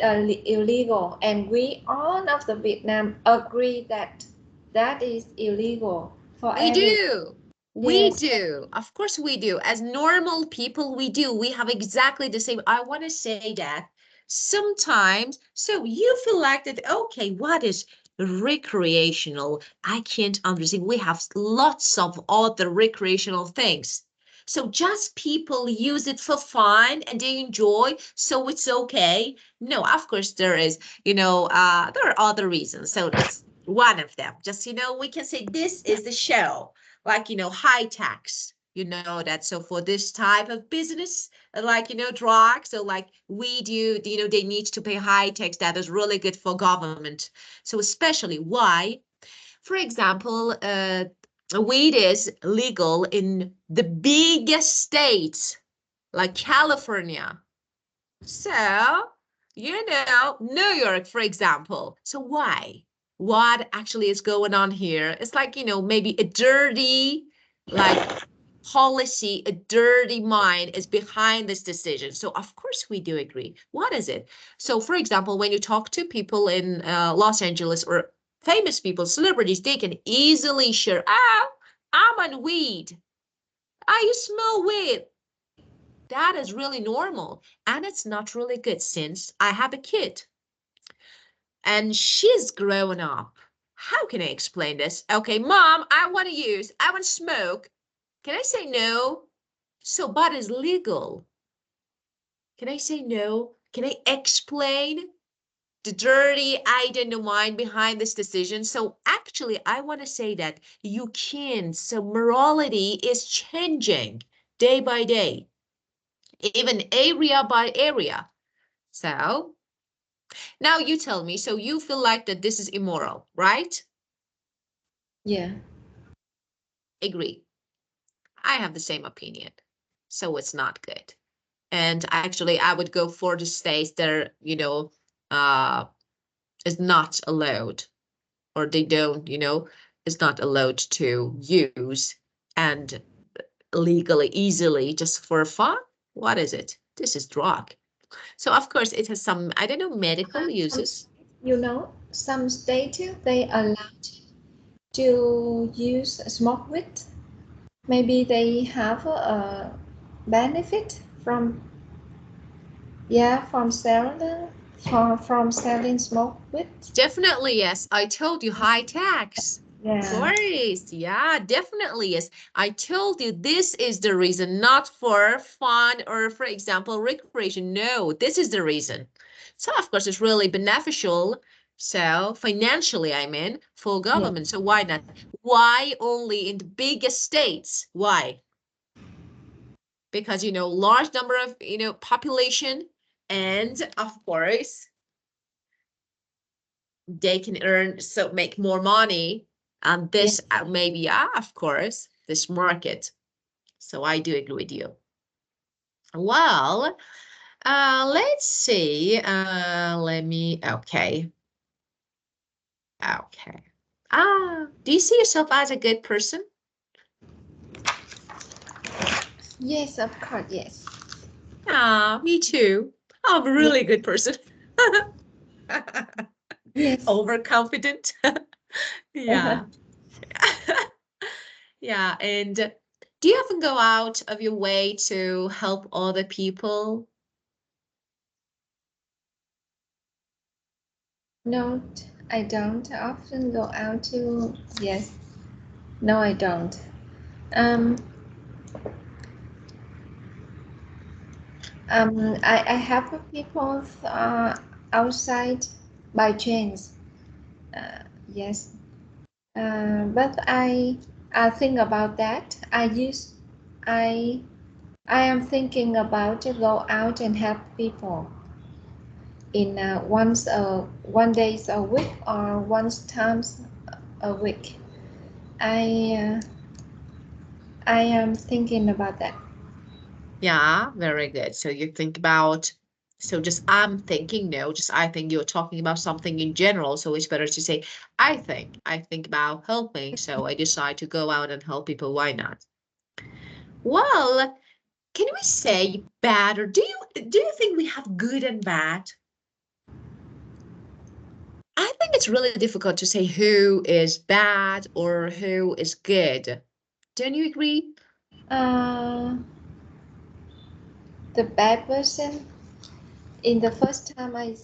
illegal, and we all of the Vietnam agree that that is illegal for We everyone. do. We Yes. do. Of course we do. As normal people, we do. We have exactly the same. I want to say that sometimes, so you feel like that, okay, what is recreational? I can't understand. We have lots of other recreational things. So just people use it for fun and they enjoy, so it's okay. No, of course there is, there are other reasons. So that's one of them. Just, we can say this is the show, like, high tax. You know that. So for this type of business, like, drugs, so like weed, they need to pay high tax. That is really good for government. So especially why? For example, weed is legal in the biggest states like California. So, New York, for example. So why? What actually is going on here? It's like, maybe a dirty, like policy, a dirty mind is behind this decision. So of course we do agree. What is it? So for example, when you talk to people in Los Angeles or famous people, celebrities, they can easily share, I'm on weed. You smell weed. That is really normal. And it's not really good since I have a kid and she's growing up. How can I explain this? Okay, mom, I want to smoke. Can I say no? So, but it's legal. Can I say no? Can I explain the dirty idea mind behind this decision? So actually, I want to say that you can. So morality is changing day by day, even area by area. So now you tell me, so you feel like that this is immoral, right? Yeah. Agree. I have the same opinion. So it's not good. And actually, I would go for the states that are, uh, is not allowed, or they don't, is not allowed to use and legally, easily, just for fun. What is it? This is drug. So of course it has some, I don't know, medical Some, uses. some states they allowed to use smoke weed. Maybe they have a benefit from from selling from selling smoke weed. Definitely, yes. I told you high tax. Of Yeah. course, yeah, definitely, yes. I told you this is the reason, not for fun or, for example, recreation. No, this is the reason. So, of course, it's really beneficial. So, financially, I mean, for Yeah. government. So, why not? Why only in the biggest states? Why? Because, large number of, population, and of course, they can earn, so make more money on Yeah. this, maybe, of course, this market. So I do agree with you. Well, let's see. Okay. Okay. Do you see yourself as a good person? Yes, of course. Yes. Me too. I'm a Yeah. really good person. Yes. Overconfident. Yeah. Yeah. And do you often go out of your way to help other people? No, I don't often go out to. Yes. No, I don't. Um. I have people outside by chance. Yes. But I think about that. I I am thinking about to go out and help people in one days a week or once times a week. I I am thinking about that. Yeah, very good. So you think about, so just I'm thinking, no, just I think you're talking about something in general. So it's better to say, I think about helping. So I decide to go out and help people. Why not? Well, can we say bad, or do you think we have good and bad? I think it's really difficult to say who is bad or who is good. Don't you agree? Uh, the bad person in the first time I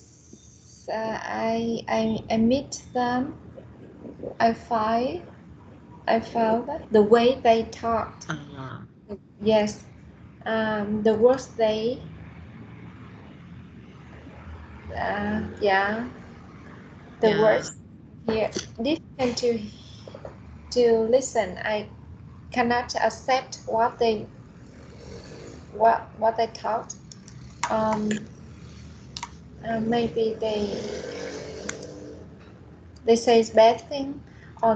meet them, I find I found that the way they talked. Ah, Yes, the words they yeah, the yeah. words here difficult to listen. cannot accept what they thought. Um, Maybe they say bad thing, or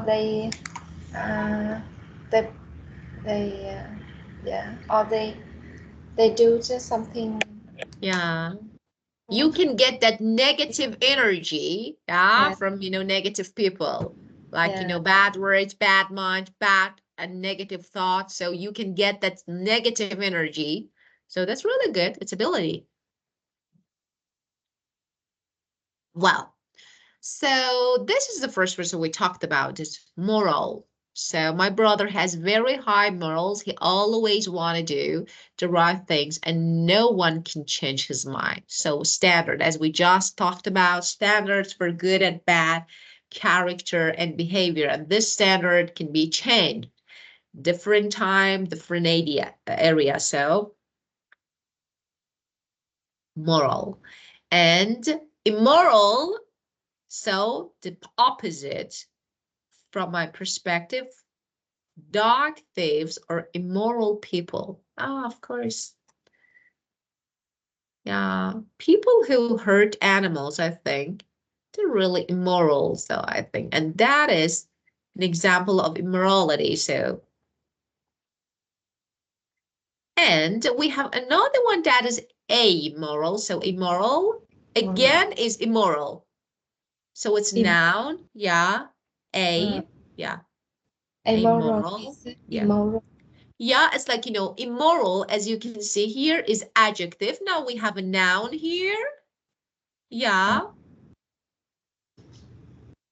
uh, they yeah, or they do just something. Yeah. You can get that negative energy, yeah, Yeah, from, negative people, like, yeah, bad words, bad mind, bad and negative thoughts. So you can get that negative energy. So that's really good. It's ability. Well, so this is the first person we talked about, is moral. So my brother has very high morals. He always want to do the right things and no one can change his mind. So standard, as we just talked about, standards for good and bad character and behavior. And this standard can be changed. Different time, different area. So moral and immoral. So the opposite. From my perspective, dog thieves are immoral people. Oh, of course. Yeah. People who hurt animals, I think, they're really immoral. So I think, and that is an example of immorality. So, and we have another one that is amoral. So immoral moral. again is immoral. So it's Im- noun. Yeah. uh, Yeah. Immoral Amoral. is Yeah. immoral. Yeah, it's like, immoral, as you can see here, is adjective. Now we have a noun here. Uh, Yeah.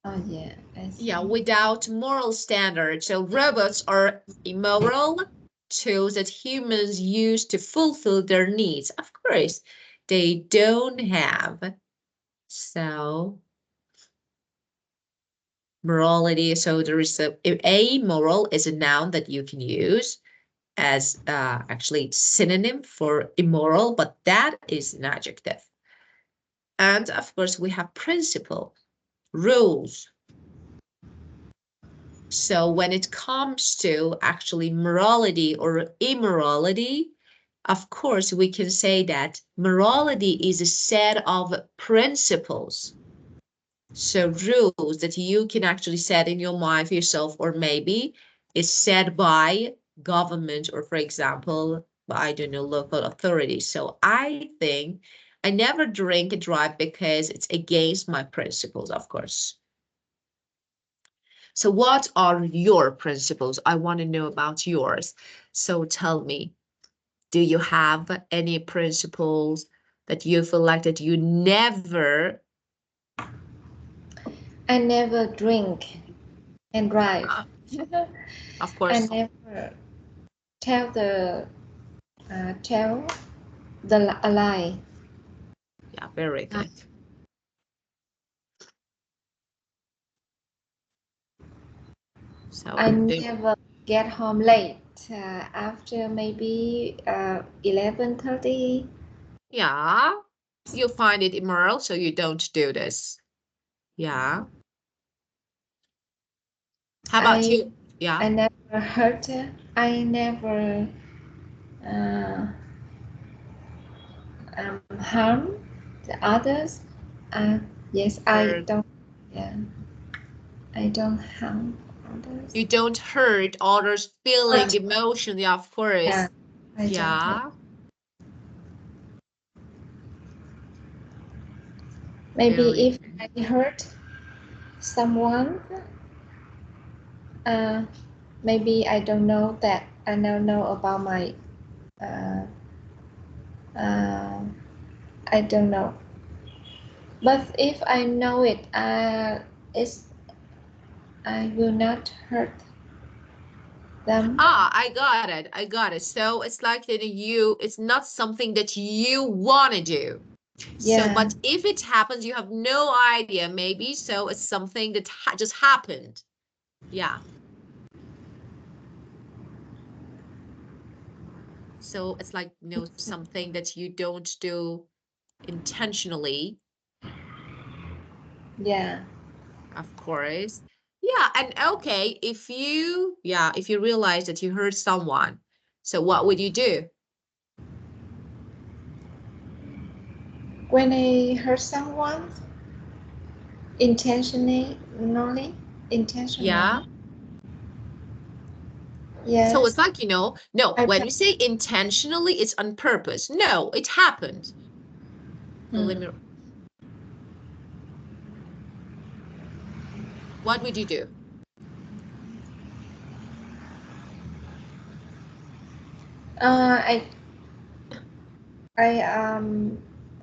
oh yeah, I Yeah, see. without moral standards. So robots are immoral tools that humans use to fulfill their needs. Of course, they don't have. So morality. So there is a moral is a noun that you can use as actually synonym for immoral, but that is an adjective. And of course, we have principle, rules. So when it comes to actually morality or immorality, of course, we can say that morality is a set of principles. So rules that you can actually set in your mind for yourself, or maybe is set by government or, for example, I don't know, local authorities. So I think I never drink and drive because it's against my principles, of course. So what are your principles? I want to know about yours. So tell me, do you have any principles that you feel like that you never, I never drink and drive. of I course, never tell a lie. yeah, very good. I So, never get home late after maybe 11:30. yeah, you find it immoral, so you don't do this. Yeah. How about I you? Yeah. I never hurt. I never uh, harm the others. Uh, yes, I Or don't. Yeah, I don't harm others. you don't hurt others' feeling, Hurt. emotion. Yeah, of Yeah, course. I don't hurt. Yeah. Maybe Very if good. I hurt someone, uh, maybe I don't know that. I don't know about my. Uh, uh, I don't know. But if I know it, it's I will not hurt them. Ah, I got it. I got it. So it's like that it's not something that you want to do. So, Yeah, but if it happens, you have no idea, maybe. So it's something that just happened. Yeah. So it's like, something that you don't do intentionally, yeah. of course. Yeah, and okay, if you realize that you hurt someone, so what would you do? When I hurt someone intentionally, Yeah. intentionally, So it's yes, like, no, I. when we say intentionally, it's on purpose. No, it happened. So let Hmm. me, what would you do? I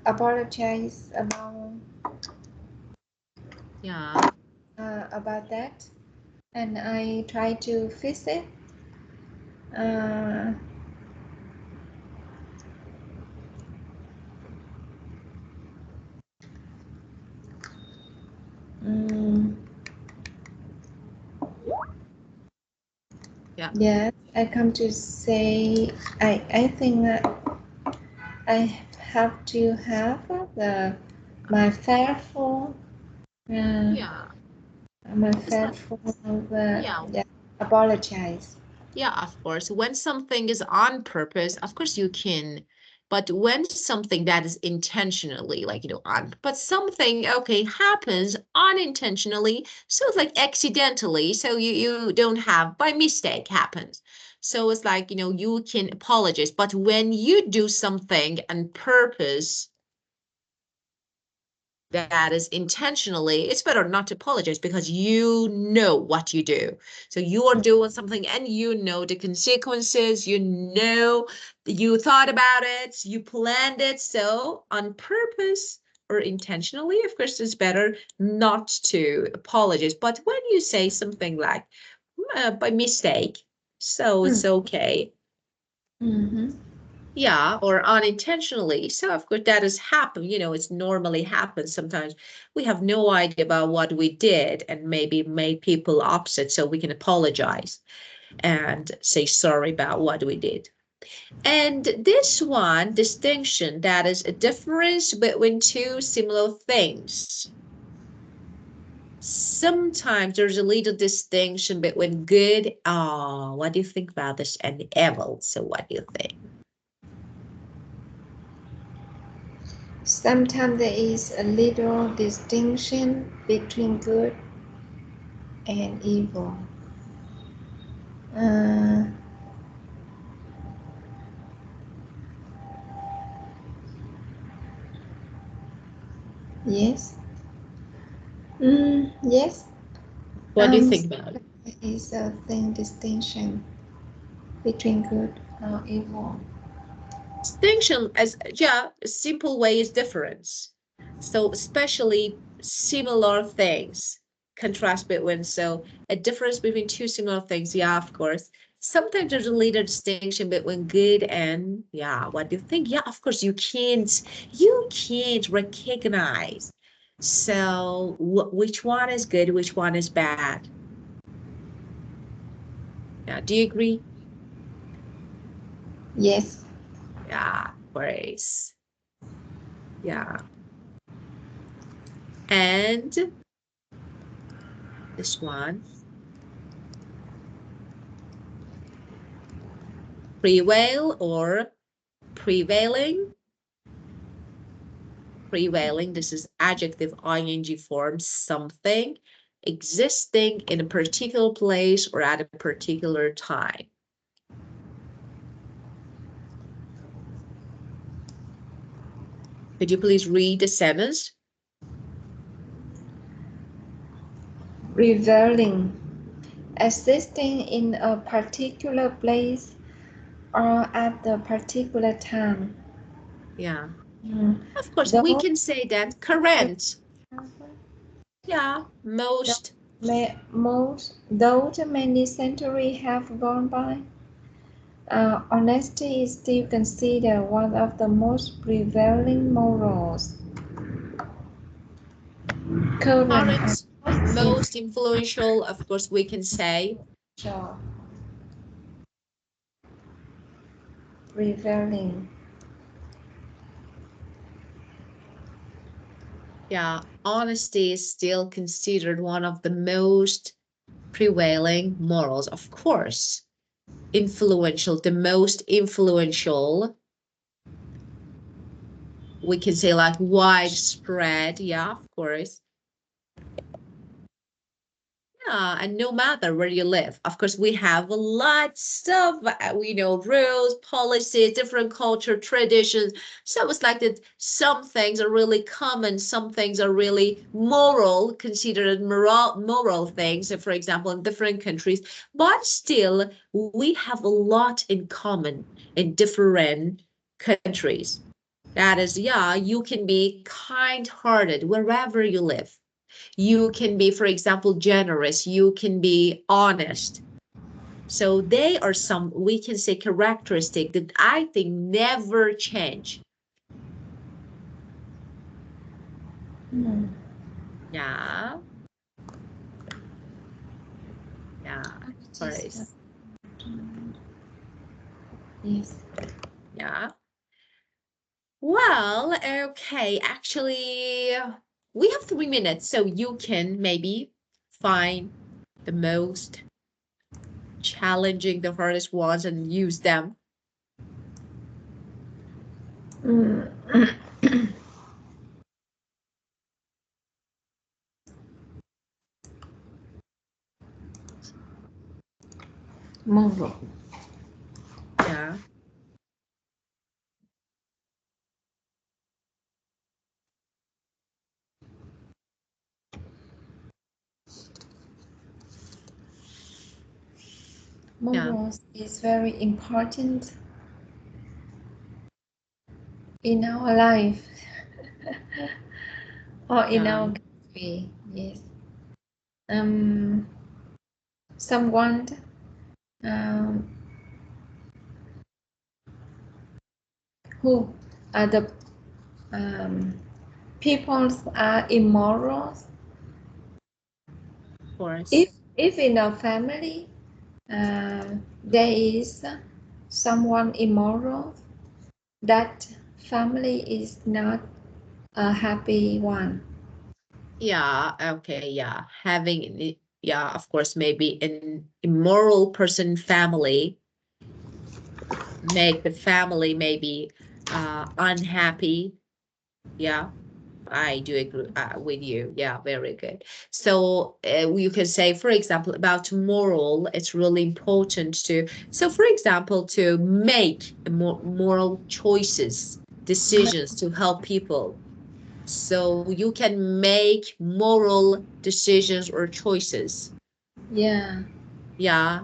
apologize Yeah. about that, and I try to fix it. Uh, mm, Yeah. yes, I come to say I think that I have to have the my faithful uh, Yeah. my It's like, faithful yeah. yeah, apologize. Yeah, of course. When something is on purpose, of course you can. But when something that is intentionally, like, but something, okay, happens unintentionally. So it's like accidentally. So you don't have, by mistake happens. So it's like, you can apologize. But when you do something on purpose, that is intentionally, it's better not to apologize because you know what you do. So you are doing something and you know the consequences, you thought about it, you planned it. So on purpose or intentionally, of course, it's better not to apologize. But when you say something like by mistake, so it's okay. Mm-hmm. Yeah, or unintentionally. So of course that has happened, it's normally happens sometimes. We have no idea about what we did and maybe made people upset, so we can apologize and say sorry about what we did. And this one distinction, that is a difference between two similar things. Sometimes there's a little distinction between good, what do you think about this, and evil? So what do you think? Sometimes there is a little distinction between good and evil. Uh, yes. Yes. What do you think about it? There is a thin distinction between good and evil. Distinction, as yeah, a simple way is difference. So especially similar things, contrast between, so a difference between two similar things, yeah, of course. Sometimes there's a little distinction between good and, yeah, what do you think? Yeah, of course, you can't recognize. So which one is good, which one is bad? Yeah, do you agree? Yes. Yeah, praise. Yeah. And this one, prevail or prevailing. Prevailing, this is adjective ing form, something existing in a particular place or at a particular time. Could you please read the sentence? Revealing. Existing in a particular place or at a particular time. Yeah, Mm. of course, we Though, can say that current. Yeah, most. though many centuries have gone by, honesty is still considered one of the most prevailing morals. Current and Current, most influential, of course, we can say. influential. Prevailing. Yeah, honesty is still considered one of the most prevailing morals, of course. Influential, the most influential. We can say like widespread, yeah, of course. Yeah, and no matter where you live, of course, we have lots of, we know, rules, policies, different culture, traditions. So it's like that some things are really common, some things are really moral, considered moral things, for example, in different countries, but still, we have a lot in common in different countries. That is, yeah, you can be kind-hearted wherever you live. You can be, for example, generous. You can be honest. So they are some, we can say, characteristic that I think never change. Yeah. Yeah, of course. Yes. Yeah. Well, okay. Actually, we have 3 minutes, so you can maybe find the most challenging, the hardest ones, and use them. Moral. Yeah. Yeah. Morals is very important in our life or in Yeah. our country. Yes. Someone um, who are the peoples are immoral. Of course. If in a family there is someone immoral, that family is not a happy one. Yeah, okay, yeah. Having, yeah, of course, maybe an immoral person family make the family maybe unhappy. Yeah, I do agree with you. Yeah, very good. So you can say, for example, about moral, it's really important to, so for example, to make moral choices, decisions to help people. So you can make moral decisions or choices. Yeah. Yeah.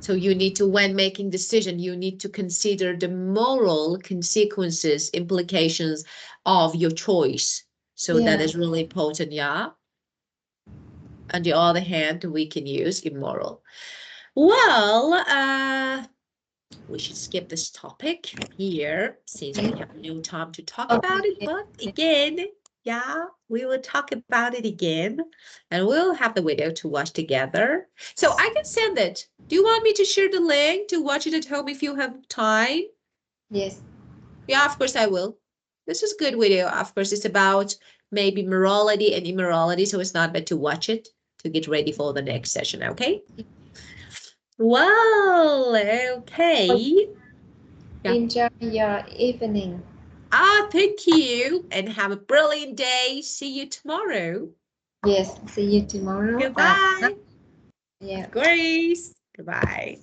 So you need to, when making decision, you need to consider the moral consequences, implications of your choice. So that Yeah. is really important, yeah. On the other hand, we can use immoral. Well, we should skip this topic here since we have no time to talk about it. Okay. But again, yeah, we will talk about it again and we'll have the video to watch together. So I can send it. Do you want me to share the link to watch it at home if you have time? Yes. Yeah, of course I will. This is a good video. Of course, it's about maybe morality and immorality. So it's not bad to watch it to get ready for the next session. Okay. Well, okay. Yeah. Enjoy your evening. Thank you and have a brilliant day. See you tomorrow. Yes. See you tomorrow. Goodbye. Yeah. Of course. Goodbye.